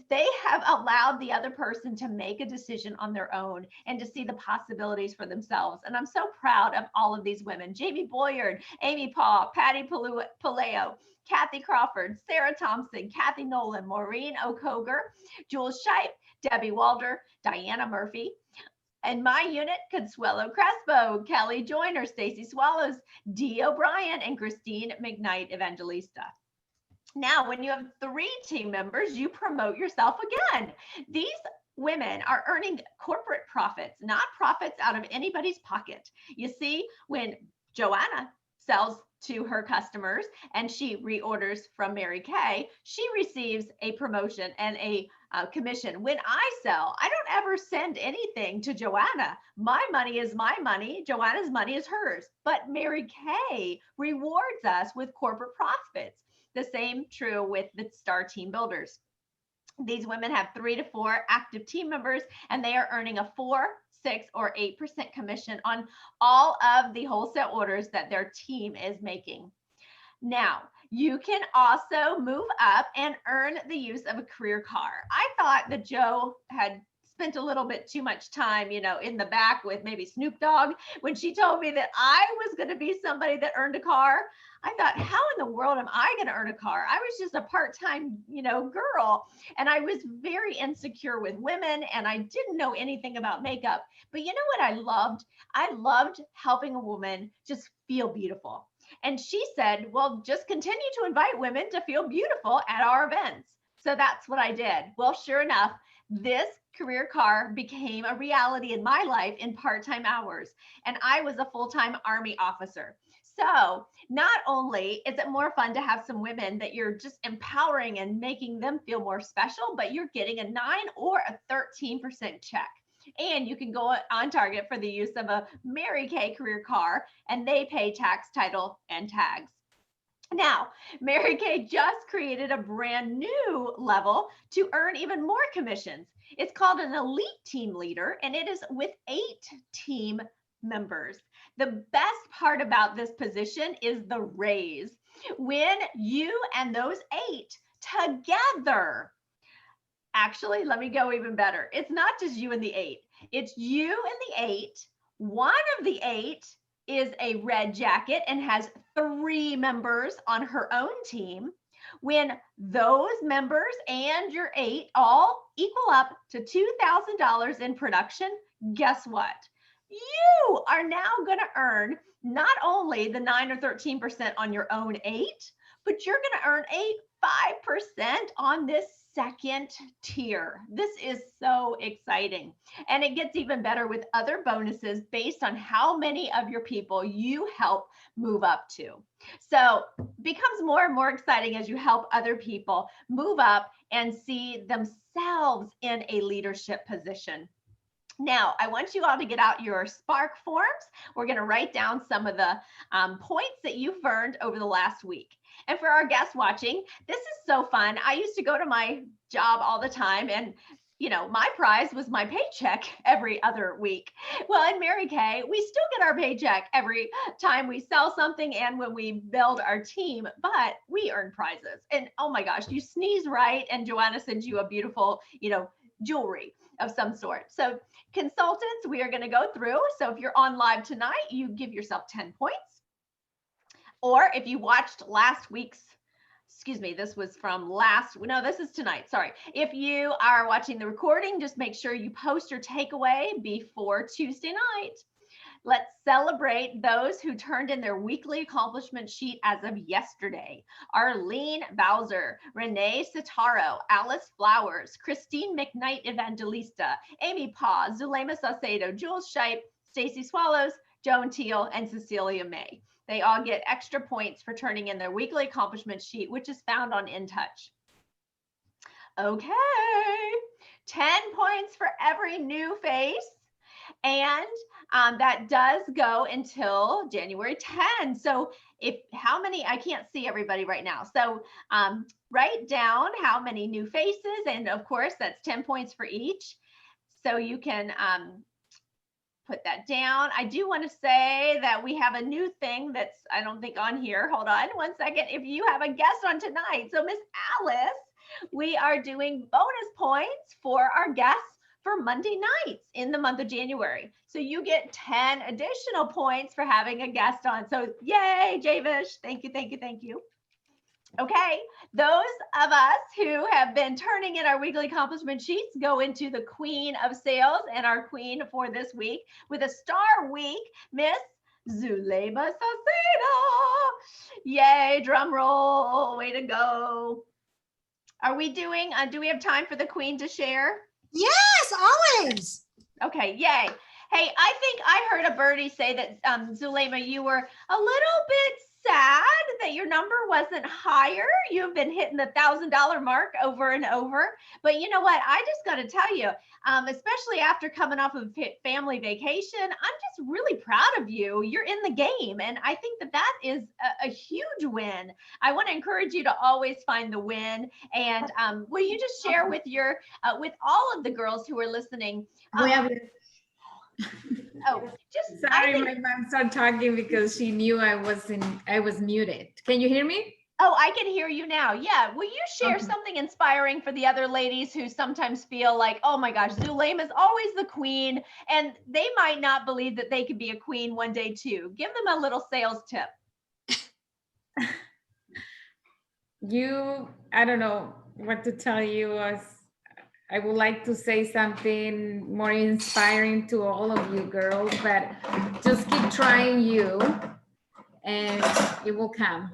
They have allowed the other person to make a decision on their own and to see the possibilities for themselves. And I'm so proud of all of these women: Jamie Boyard, Amy Paul, Patty Paleo, Kathy Crawford, Sarah Thompson, Kathy Nolan, Maureen O'Koger, Jules Shipe, Debbie Walder, Diana Murphy, In my unit, Consuelo Crespo, Kelly Joyner, Stacy Swallows, Dee O'Brien, and Christine McKnight Evangelista. Now, when you have 3 team members, you promote yourself again. These women are earning corporate profits, not profits out of anybody's pocket. You see, when Joanna sells to her customers and she reorders from Mary Kay, she receives a promotion and a commission. When I sell, I don't ever send anything to Joanna. My money is my money. Joanna's money is hers. But Mary Kay rewards us with corporate profits. The same true with the Star Team Builders. These women have 3 to 4 active team members, and they are earning a 4, 6, or 8% commission on all of the wholesale orders that their team is making. Now, you can also move up and earn the use of a career car. I thought that Joe had spent a little bit too much time, in the back with maybe Snoop Dogg when she told me that I was going to be somebody that earned a car. I thought, how in the world am I going to earn a car? I was just a part-time, girl, and I was very insecure with women, and I didn't know anything about makeup. But you know what I loved? I loved helping a woman just feel beautiful. And she said, well, just continue to invite women to feel beautiful at our events. So that's what I did. Well, sure enough, this career car became a reality in my life in part-time hours. And I was a full-time Army officer. So not only is it more fun to have some women that you're just empowering and making them feel more special, but you're getting a 9 or a 13% check. And you can go on target for the use of a Mary Kay career car, and they pay tax, title, and tags. Now, Mary Kay just created a brand new level to earn even more commissions. It's called an elite team leader, and it is with 8 team members. The best part about this position is the raise. When you and those 8 together, actually, let me go even better. It's not just you and the 8. It's you and the 8. One of the 8 is a red jacket and has 3 members on her own team. When those members and your 8 all equal up to $2,000 in production, guess what? You are now going to earn not only the 9 or 13% on your own 8, but you're going to earn 5% on this second tier. This is so exciting. And it gets even better with other bonuses based on how many of your people you help move up to. So it becomes more and more exciting as you help other people move up and see themselves in a leadership position. Now, I want you all to get out your Spark forms. We're going to write down some of the points that you've earned over the last week. And for our guests watching, this is so fun. I used to go to my job all the time, and my prize was my paycheck every other week. Well, in Mary Kay, we still get our paycheck every time we sell something and when we build our team, but we earn prizes. And oh my gosh, you sneeze right, and Joanna sends you a beautiful, jewelry of some sort. So consultants, we are going to go through. So if you're on live tonight, you give yourself 10 points. Or if you watched last week's, this was from this is tonight, sorry. If you are watching the recording, just make sure you post your takeaway before Tuesday night. Let's celebrate those who turned in their weekly accomplishment sheet as of yesterday. Arlene Bowser, Renee Sitaro, Alice Flowers, Christine McKnight Evangelista, Amy Paw, Zulema Saucedo, Jules Shipe, Stacy Swallows, Joan Teal, and Cecilia May. They all get extra points for turning in their weekly accomplishment sheet, which is found on InTouch. Okay, 10 points for every new face. And that does go until January 10. So I can't see everybody right now. So write down how many new faces. And of course, that's 10 points for each. So you can put that down. I do want to say that we have a new thing that's, I don't think on here. Hold on one second. If you have a guest on tonight, so Miss Alice, we are doing bonus points for our guests for Monday nights in the month of January. So you get 10 additional points for having a guest on. So yay, Javish. Thank you, thank you, thank you. Okay, those of us who have been turning in our weekly accomplishment sheets go into the queen of sales, and our queen for this week with a star week, Miss Zulema Saucedo. Yay, drum roll, way to go. Are we doing, do we have time for the queen to share? Yes, always. Okay, yay. Hey, I think I heard a birdie say that, Zulema, you were a little bit sad that your number wasn't higher. You've been hitting the $1,000 mark over and over. But you know what? I just got to tell you, especially after coming off of family vacation, I'm just really proud of you. You're in the game. And I think that that is a huge win. I want to encourage you to always find the win. And will you just share with your, with all of the girls who are listening? Just Sorry, my mom started talking because she knew I was muted. Can you hear me? Oh, I can hear you now. Yeah. Will you share Okay. something inspiring for the other ladies who sometimes feel like, oh my gosh, Zulema is always the queen, and they might not believe that they could be a queen one day too. Give them a little sales tip. I don't know what to tell you. I would like to say something more inspiring to all of you girls, but just keep trying you and it will come.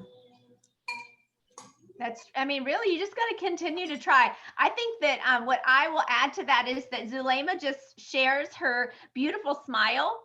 I mean, really, you just got to continue to try. I think that what I will add to that is that Zulema just shares her beautiful smile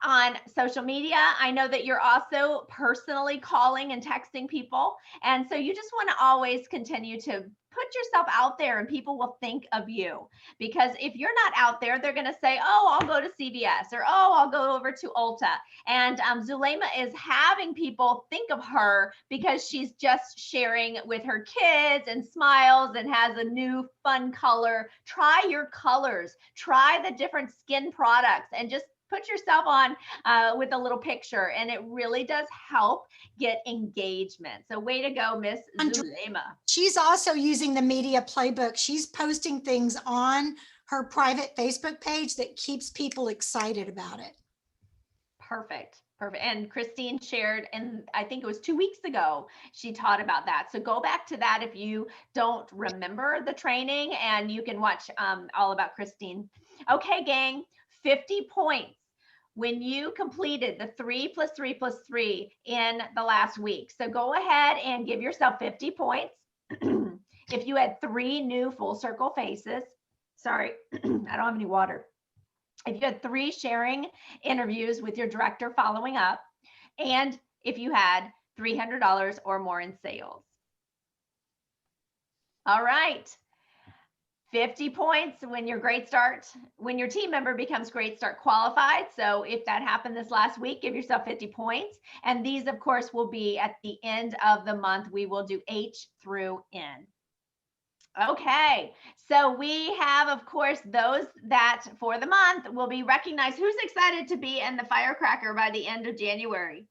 on social media. I know that you're also personally calling and texting people. And so you just want to always continue to put yourself out there, and people will think of you, because if you're not out there, they're going to say, oh, I'll go to CVS, or oh, I'll go over to Ulta. And Zulema is having people think of her because she's just sharing with her kids and smiles and has a new fun color. Try your colors, try the different skin products, and just put yourself on with a little picture, and it really does help get engagement. So way to go, Miss Zulema. She's also using the media playbook. She's posting things on her private Facebook page that keeps people excited about it. Perfect. Perfect. And Christine shared, and I think it was 2 weeks ago, she taught about that. So go back to that if you don't remember the training, and you can watch all about Christine. Okay, gang, 50 points when you completed the 3 + 3 + 3 in the last week. So go ahead and give yourself 50 points. If you had 3 new full circle faces, sorry, I don't have any water. If you had 3 sharing interviews with your director following up, and if you had $300 or more in sales. All right. 50 points when your great start, when your team member becomes great start qualified. So if that happened this last week, give yourself 50 points. And these, of course, will be at the end of the month. We will do H through N. Okay, so we have, of course, those that for the month will be recognized. Who's excited to be in the firecracker by the end of January?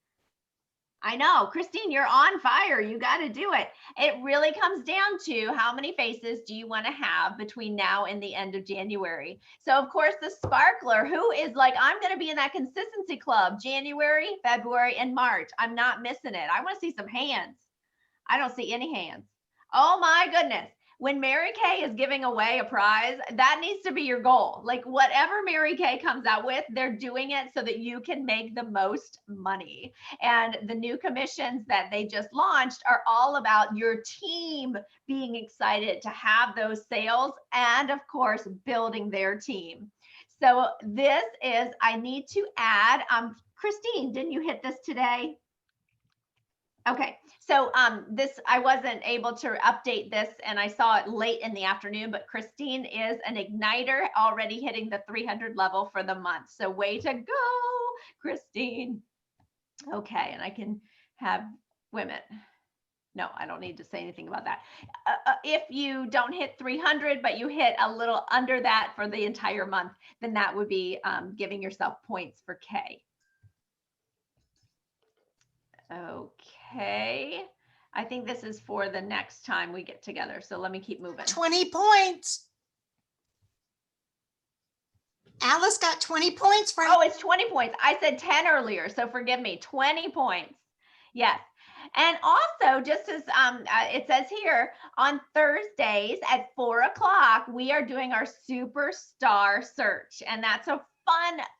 I know, Christine, you're on fire. You got to do it. It really comes down to how many faces do you want to have between now and the end of January. So, of course, the sparkler who is like, I'm going to be in that consistency club January, February, and March. I'm not missing it. I want to see some hands. I don't see any hands. Oh, my goodness. When Mary Kay is giving away a prize, that needs to be your goal. Like whatever Mary Kay comes out with, they're doing it so that you can make the most money. And the new commissions that they just launched are all about your team being excited to have those sales and, of course, building their team. So this is, I need to add, Christine, didn't you hit this today? Okay, so this, I wasn't able to update this, and I saw it late in the afternoon, but Christine is an igniter already hitting the 300 level for the month. So way to go, Christine. Okay, and I can have women. No, I don't need to say anything about that. If you don't hit 300, but you hit a little under that for the entire month, then that would be giving yourself points for K. Okay, I think this is for the next time we get together. So let me keep moving. 20 points. Alice got 20 points for. Oh, it's 20 points. I said 10 earlier, so forgive me. 20 points. Yes. And also, just as it says here, on Thursdays at 4 o'clock, we are doing our superstar search. And that's a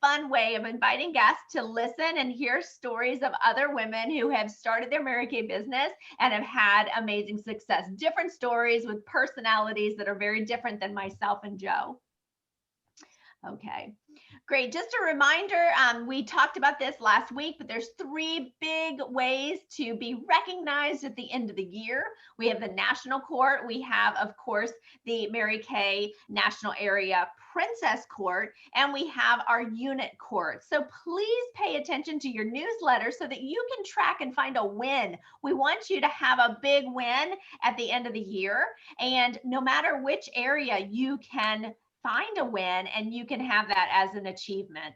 fun way of inviting guests to listen and hear stories of other women who have started their Mary Kay business and have had amazing success. Different stories with personalities that are very different than myself and Joe. Okay, great. Just a reminder, we talked about this last week, but there's 3 big ways to be recognized at the end of the year. We have the National Court. We have, of course, the Mary Kay National Area Princess Court, and we have our unit court. So please pay attention to your newsletter so that you can track and find a win. We want you to have a big win at the end of the year. And no matter which area, you can find a win and you can have that as an achievement.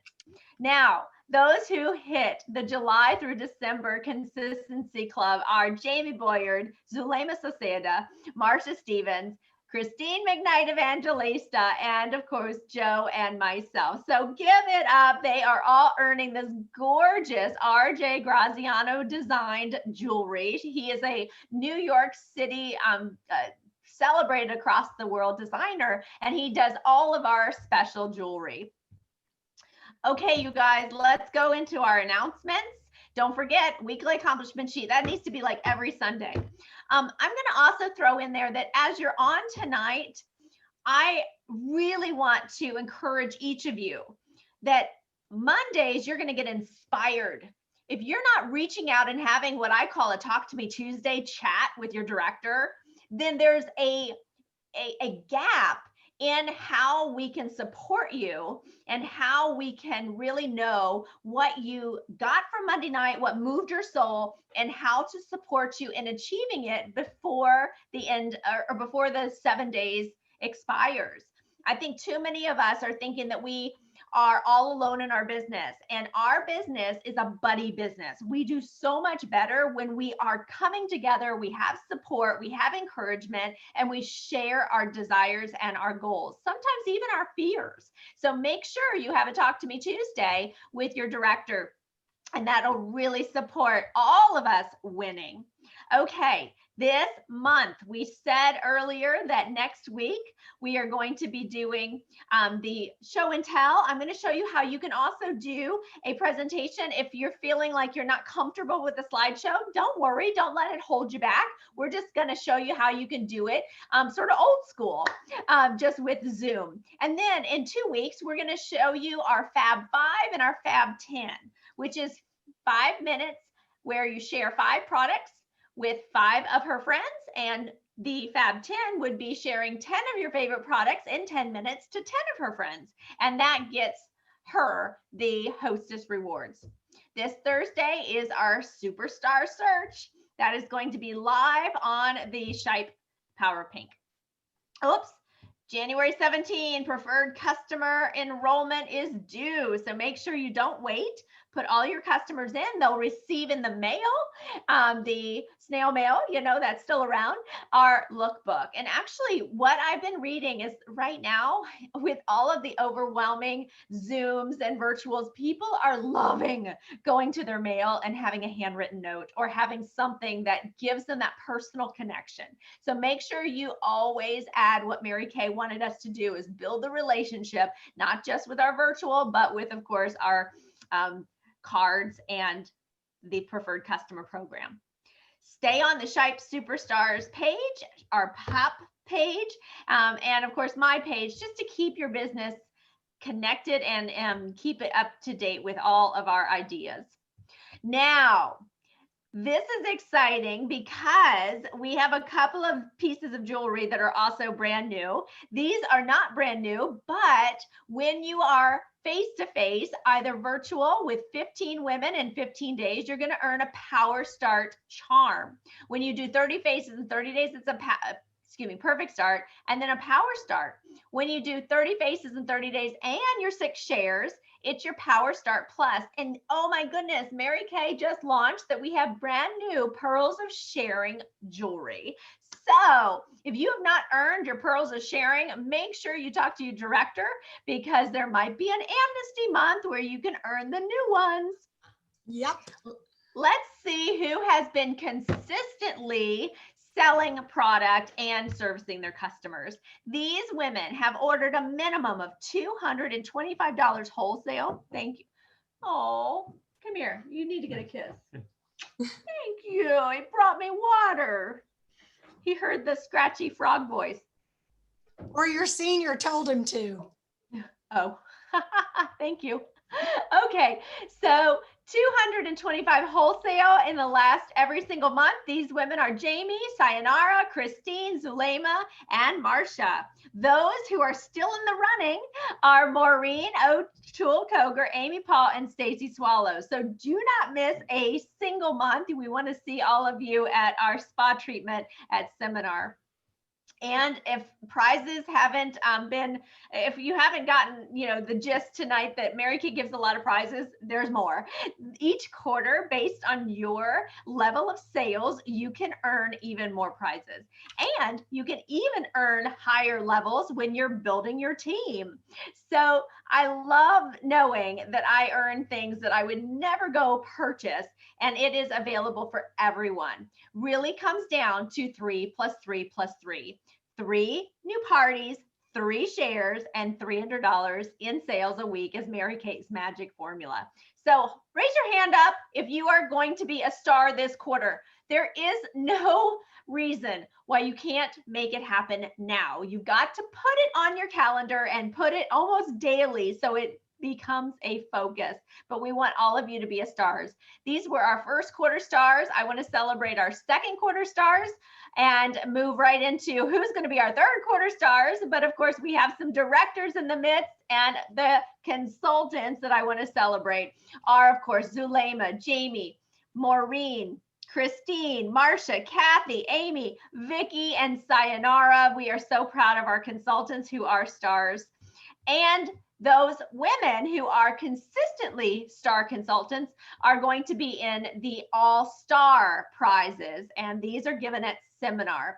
Now, those who hit the July through December Consistency Club are Jamie Boyard, Zulema Saceda, Marcia Stevens, Christine McKnight Evangelista, and of course, Joe and myself. So give it up. They are all earning this gorgeous RJ Graziano designed jewelry. He is a New York City celebrated across the world designer, and he does all of our special jewelry. Okay, you guys, let's go into our announcements. Don't forget, weekly accomplishment sheet. That needs to be like every Sunday. I'm going to also throw in there that as you're on tonight, I really want to encourage each of you that Mondays, you're going to get inspired. If you're not reaching out and having what I call a Talk to Me Tuesday chat with your director, then there's a gap in how we can support you and how we can really know what you got from Monday night, what moved your soul, and how to support you in achieving it before the end or before the 7 days expires. I think too many of us are thinking that we are all alone in our business, and our business is a buddy business. We do so much better when we are coming together, we have support, we have encouragement, and we share our desires and our goals, sometimes even our fears. So make sure you have a Talk to Me Tuesday with your director, and that'll really support all of us winning. Okay, this month, we said earlier that next week we are going to be doing the show and tell. I'm going to show you how you can also do a presentation. If you're feeling like you're not comfortable with the slideshow, don't worry, don't let it hold you back. We're just going to show you how you can do it sort of old school, just with Zoom. And then in 2 weeks, we're going to show you our Fab 5 and our Fab 10, which is 5 minutes where you share 5 products with 5 of her friends, and the Fab 10 would be sharing 10 of your favorite products in 10 minutes to 10 of her friends, and that gets her the hostess rewards. This Thursday is our Superstar Search. That is going to be live on the Shipe Power Pink. Oops. January 17, preferred customer enrollment is due. So make sure you don't wait. Put all your customers in. They'll receive in the mail, the snail mail, you know, that's still around, our lookbook. And actually what I've been reading is right now with all of the overwhelming Zooms and virtuals, people are loving going to their mail and having a handwritten note or having something that gives them that personal connection. So make sure you always add what Mary Kay wanted us to do, is build the relationship, not just with our virtual, but with, of course, our cards and the preferred customer program. Stay on the Shipe Superstars page, our POP page, and of course my page, just to keep your business connected and keep it up to date with all of our ideas. Now, this is exciting because we have a couple of pieces of jewelry that are also brand new. These are not brand new, but when you are face-to-face, either virtual with 15 women in 15 days, you're going to earn a Power Start charm. When you do 30 faces in 30 days, it's a Perfect Start, and then a Power Start. When you do 30 faces in 30 days and your 6 shares, it's your Power Start Plus. And oh my goodness, Mary Kay just launched that we have brand new Pearls of Sharing jewelry. So if you have not earned your Pearls of Sharing, make sure you talk to your director, because there might be an amnesty month where you can earn the new ones. Yep. let's see who has been consistently selling a product and servicing their customers. These women have ordered a minimum of $225 wholesale. Thank you. Oh, come here. You need to get a kiss. Thank you. He brought me water. He heard the scratchy frog voice. Or your senior told him to. Oh, thank you. Okay, so 225 wholesale in the last every single month. These women are Jamie, Sayonara, Christine, Zulema, and Marsha. Those who are still in the running are Maureen, O'Toole Koger, Amy Paul, and Stacy Swallow. So do not miss a single month. We want to see all of you at our spa treatment at seminar. And if prizes haven't if you haven't gotten, the gist tonight that Mary Kay gives a lot of prizes, there's more. Each quarter, based on your level of sales, you can earn even more prizes. And you can even earn higher levels when you're building your team. So I love knowing that I earn things that I would never go purchase, and it is available for everyone. Really comes down to 3 plus 3 plus 3. 3 new parties, 3 shares, and $300 in sales a week is Mary Kay's magic formula. So raise your hand up if you are going to be a star this quarter. There is no reason why you can't make it happen now. You've got to put it on your calendar and put it almost daily so it becomes a focus. But we want all of you to be a stars. These were our first quarter stars. I want to celebrate our second quarter stars and move right into who's going to be our third quarter stars. But of course, we have some directors in the midst, and the consultants that I want to celebrate are, of course, Zulema, Jamie, Maureen, Christine, Marsha, Kathy, Amy, Vicky, and Sayonara. We are so proud of our consultants who are stars. And those women who are consistently star consultants are going to be in the all-star prizes, and these are given at seminar.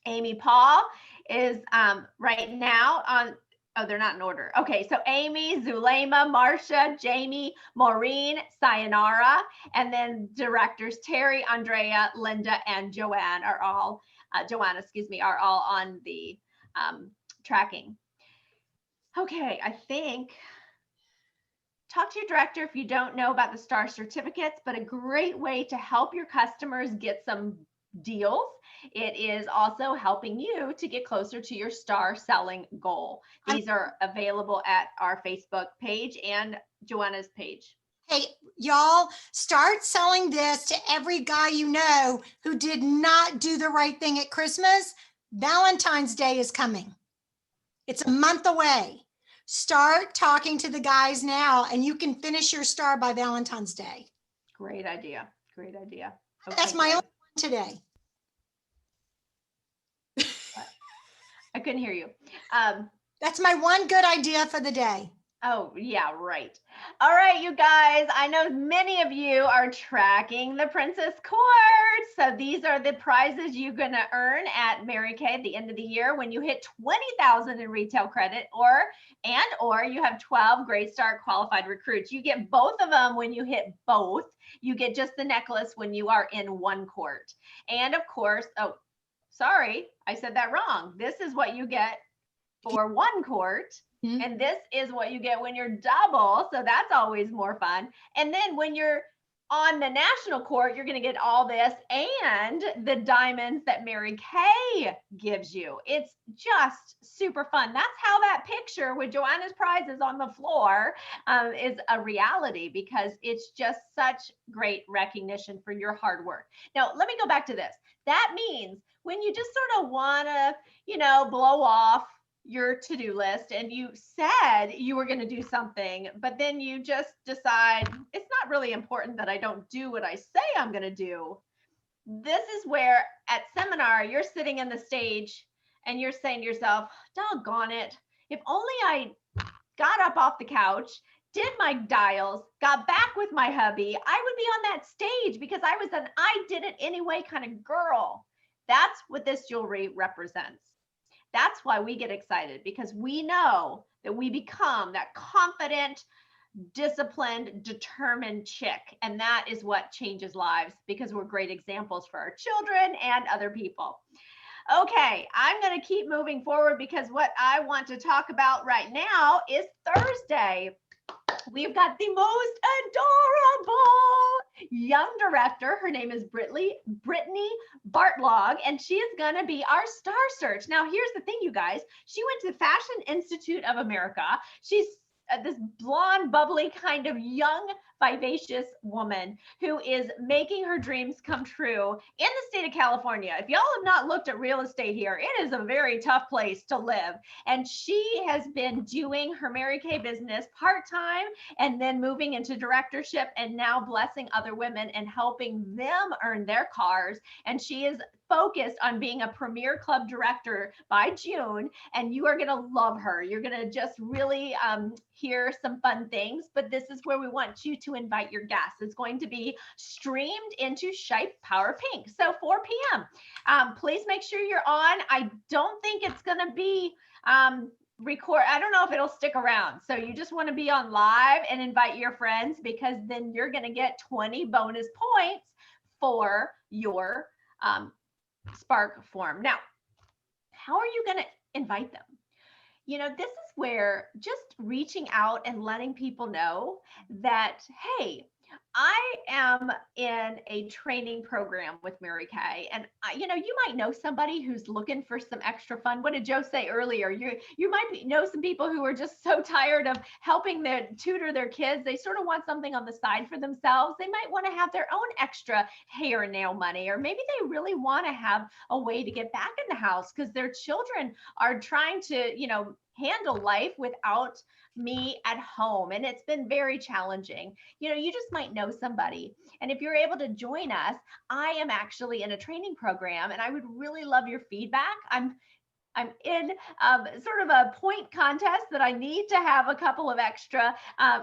Amy Paul is right now on, oh, they're not in order. Okay, so Amy, Zulema, Marsha, Jamie, Maureen, Sayonara, and then directors Terry, Andrea, Linda, and Joanne are all, Joanna, excuse me, are all on the tracking. Okay, I think talk to your director if you don't know about the star certificates, but a great way to help your customers get some deals. It is also helping you to get closer to your star selling goal. These are available at our Facebook page and Joanna's page. Hey, y'all, start selling this to every guy you know who did not do the right thing at Christmas. Valentine's Day is coming. It's a month away. Start talking to the guys now, and you can finish your star by Valentine's Day. Great idea. Great idea. Okay, That's my only one today. I couldn't hear you. That's my one good idea for the day. Oh, yeah, right. All right, you guys, I know many of you are tracking the Princess Court. So these are the prizes you're going to earn at Mary Kay at the end of the year when you hit 20,000 in retail credit, or you have 12 Great Start qualified recruits. You get both of them when you hit both. You get just the necklace when you are in one court. And of course, oh, sorry, I said that wrong. This is what you get for one court. Mm-hmm. And this is what you get when you're double. So that's always more fun. And then when you're on the national court, you're going to get all this and the diamonds that Mary Kay gives you. It's just super fun. That's how that picture with Joanna's prizes on the floor is a reality, because it's just such great recognition for your hard work. Now, let me go back to this. That means when you just sort of want to, blow off your to-do list, and you said you were going to do something, but then you just decide it's not really important that I don't do what I say I'm going to do. This is where at seminar, you're sitting in the stage and you're saying to yourself, doggone it, if only I got up off the couch, did my dials, got back with my hubby, I would be on that stage because I was an I did it anyway kind of girl. That's what this jewelry represents. That's why we get excited, because we know that we become that confident, disciplined, determined chick. And that is what changes lives, because we're great examples for our children and other people. Okay, I'm going to keep moving forward because what I want to talk about right now is Thursday. We've got the most adorable young director. Her name is Brittany Bartlog, and she is going to be our star search. Now, here's the thing, you guys. She went to the Fashion Institute of America. She's this blonde, bubbly, kind of young, vivacious woman who is making her dreams come true in the state of California. If y'all have not looked at real estate here, it is a very tough place to live. And she has been doing her Mary Kay business part-time and then moving into directorship and now blessing other women and helping them earn their cars. And she is focused on being a premier club director by June, and you are going to love her. You're going to just really hear some fun things, but this is where we want you to invite your guests. It's going to be streamed into Shipe Power Pink. So 4 p.m. Please make sure you're on. I don't think it's going to be record. I don't know if it'll stick around. So you just want to be on live and invite your friends, because then you're going to get 20 bonus points for your Spark form. Now, how are you going to invite them? You know, this is where just reaching out and letting people know that, hey, I am in a training program with Mary Kay, and you know, you might know somebody who's looking for some extra fun. What did Joe say earlier? You might know some people who are just so tired of helping their tutor their kids. They sort of want something on the side for themselves. They might want to have their own extra hair and nail money, or maybe they really want to have a way to get back in the house because their children are trying to, you know, handle life without me at home, and it's been very challenging. You know, you just might know somebody, and if you're able to join us, I am actually in a training program, and I would really love your feedback. I'm in sort of a point contest that I need to have a couple of extra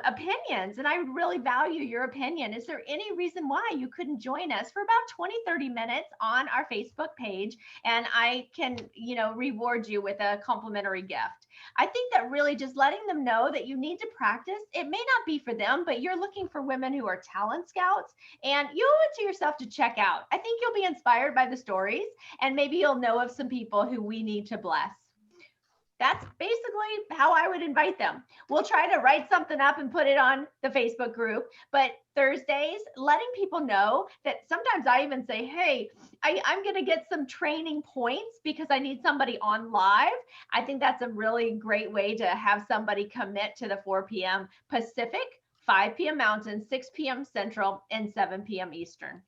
opinions, and I would really value your opinion. Is there any reason why you couldn't join us for about 20-30 minutes on our Facebook page, and I can, you know, reward you with a complimentary gift? I think that really just letting them know that you need to practice. It may not be for them, but you're looking for women who are talent scouts, and you owe it to yourself to check out. I think you'll be inspired by the stories, and maybe you'll know of some people who we need to bless. That's basically how I would invite them. We'll try to write something up and put it on the Facebook group, but Thursdays, letting people know that sometimes I even say, hey, I'm going to get some training points because I need somebody on live. I think that's a really great way to have somebody commit to the 4 p.m. Pacific, 5 p.m. Mountain, 6 p.m. Central, and 7 p.m. Eastern.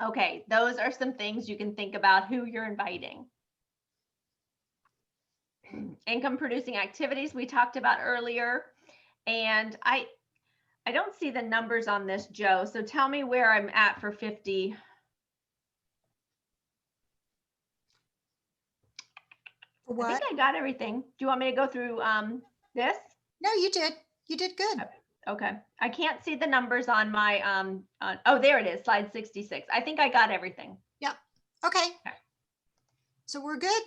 Okay, those are some things you can think about who you're inviting. Income producing activities we talked about earlier. And I don't see the numbers on this, Joe. So tell me where I'm at for 50. For what? I think I got everything. Do you want me to go through this? No, you did. You did good. Okay. I can't see the numbers on my, oh, there it is, slide 66. I think I got everything. Yep. Okay. So we're good.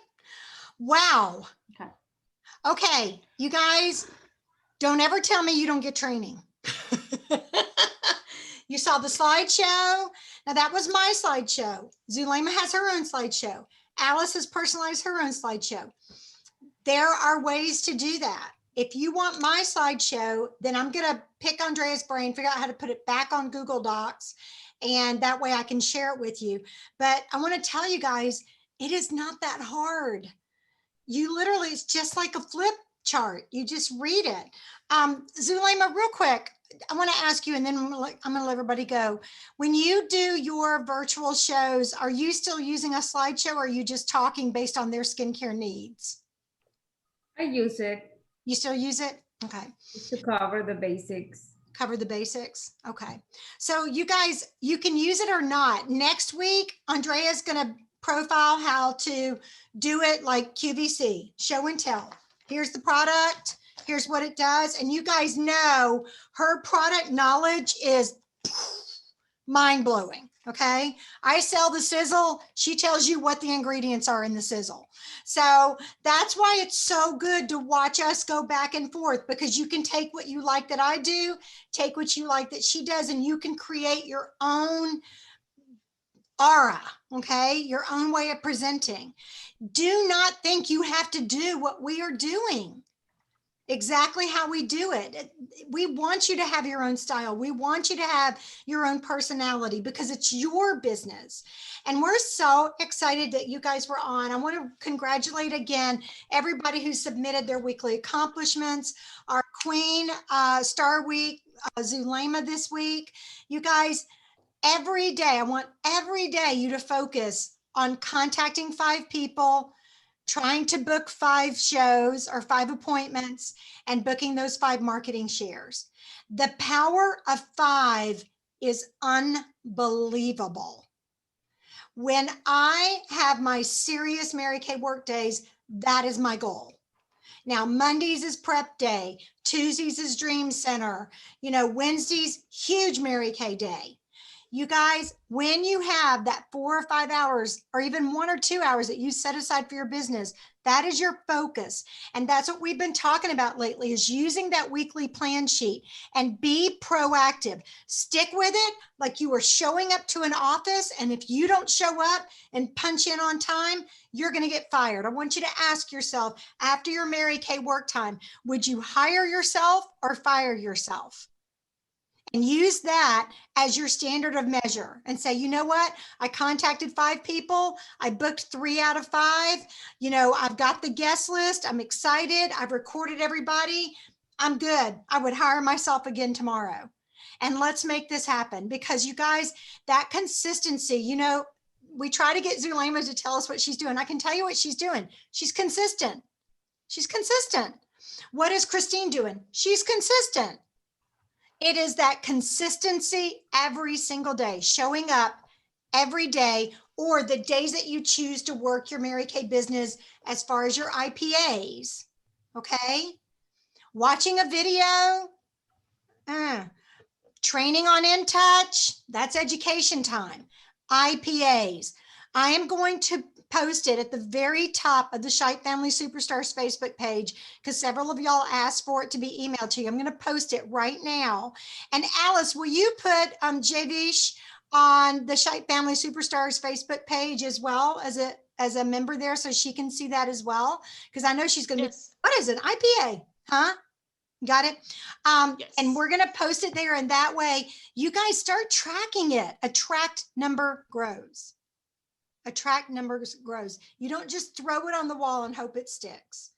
Wow. Okay. Okay, you guys, don't ever tell me you don't get training. You saw the slideshow. Now that was my slideshow. Zulema has her own slideshow. Alice has personalized her own slideshow. There are ways to do that. If you want my slideshow, then I'm going to pick Andrea's brain, figure out how to put it back on Google Docs, and that way I can share it with you. But I want to tell you guys, it is not that hard. You literally, it's just like a flip chart. You just read it. Zulema, real quick, I want to ask you, and then I'm going to let everybody go. When you do your virtual shows, are you still using a slideshow, or are you just talking based on their skincare needs? I use it. You still use it? Okay. Just to cover the basics. Cover the basics. Okay. So you guys, you can use it or not. Next week, Andrea's going to profile how to do it like QVC, show and tell. Here's the product. Here's what it does. And you guys know her product knowledge is mind blowing. Okay. I sell the sizzle. She tells you what the ingredients are in the sizzle. So that's why it's so good to watch us go back and forth, because you can take what you like that I do, take what you like that she does, and you can create your own aura. Okay. Your own way of presenting. Do not think you have to do what we are doing. Exactly how we do it. We want you to have your own style. We want you to have your own personality, because it's your business. And we're so excited that you guys were on. I want to congratulate again everybody who submitted their weekly accomplishments. Our Queen Star Week, Zulema this week. You guys, every day, I want every day you to focus on contacting 5 people, trying to book 5 shows or 5 appointments, and booking those 5 marketing shares. The power of 5 is unbelievable. When I have my serious Mary Kay work days, that is my goal. Now, Mondays is prep day, Tuesdays is dream center, Wednesdays, huge Mary Kay day. You guys, when you have that 4 or 5 hours, or even 1 or 2 hours that you set aside for your business, that is your focus. And that's what we've been talking about lately, is using that weekly plan sheet and be proactive. Stick with it like you are showing up to an office. And if you don't show up and punch in on time, you're going to get fired. I want you to ask yourself, after your Mary Kay work time, would you hire yourself or fire yourself? And use that as your standard of measure and say, you know what? I contacted 5 people. I booked 3 out of 5. I've got the guest list. I'm excited. I've recorded everybody. I'm good. I would hire myself again tomorrow. And let's make this happen, because you guys, that consistency, we try to get Zulema to tell us what she's doing. I can tell you what she's doing. She's consistent. She's consistent. What is Christine doing? She's consistent. It is that consistency every single day, showing up every day, or the days that you choose to work your Mary Kay business as far as your IPAs, okay? Watching a video, training on InTouch, that's education time. IPAs, I am going to post it at the very top of the Shite Family Superstars Facebook page, because several of y'all asked for it to be emailed to you. I'm going to post it right now. And Alice, will you put Javish on the Shite Family Superstars Facebook page as well as a member there, so she can see that as well? Because I know she's going to be, what is it? IPA, huh? Got it? Yes. And we're going to post it there. And that way you guys start tracking it. Attract number grows. Attract numbers grows. You don't just throw it on the wall and hope it sticks.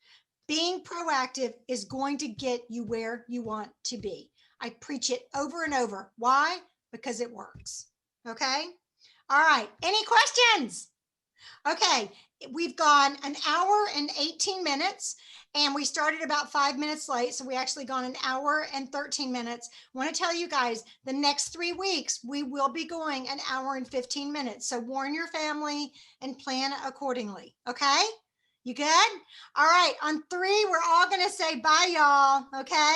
Being proactive is going to get you where you want to be. I preach it over and over. Why? Because it works. Okay. All right. Any questions? Okay. We've gone 1 hour and 18 minutes, and we started about 5 minutes late. So we actually gone 1 hour and 13 minutes. I want to tell you guys, the next 3 weeks, we will be going 1 hour and 15 minutes. So warn your family and plan accordingly. Okay. You good? All right. On 3, we're all going to say bye, y'all. Okay.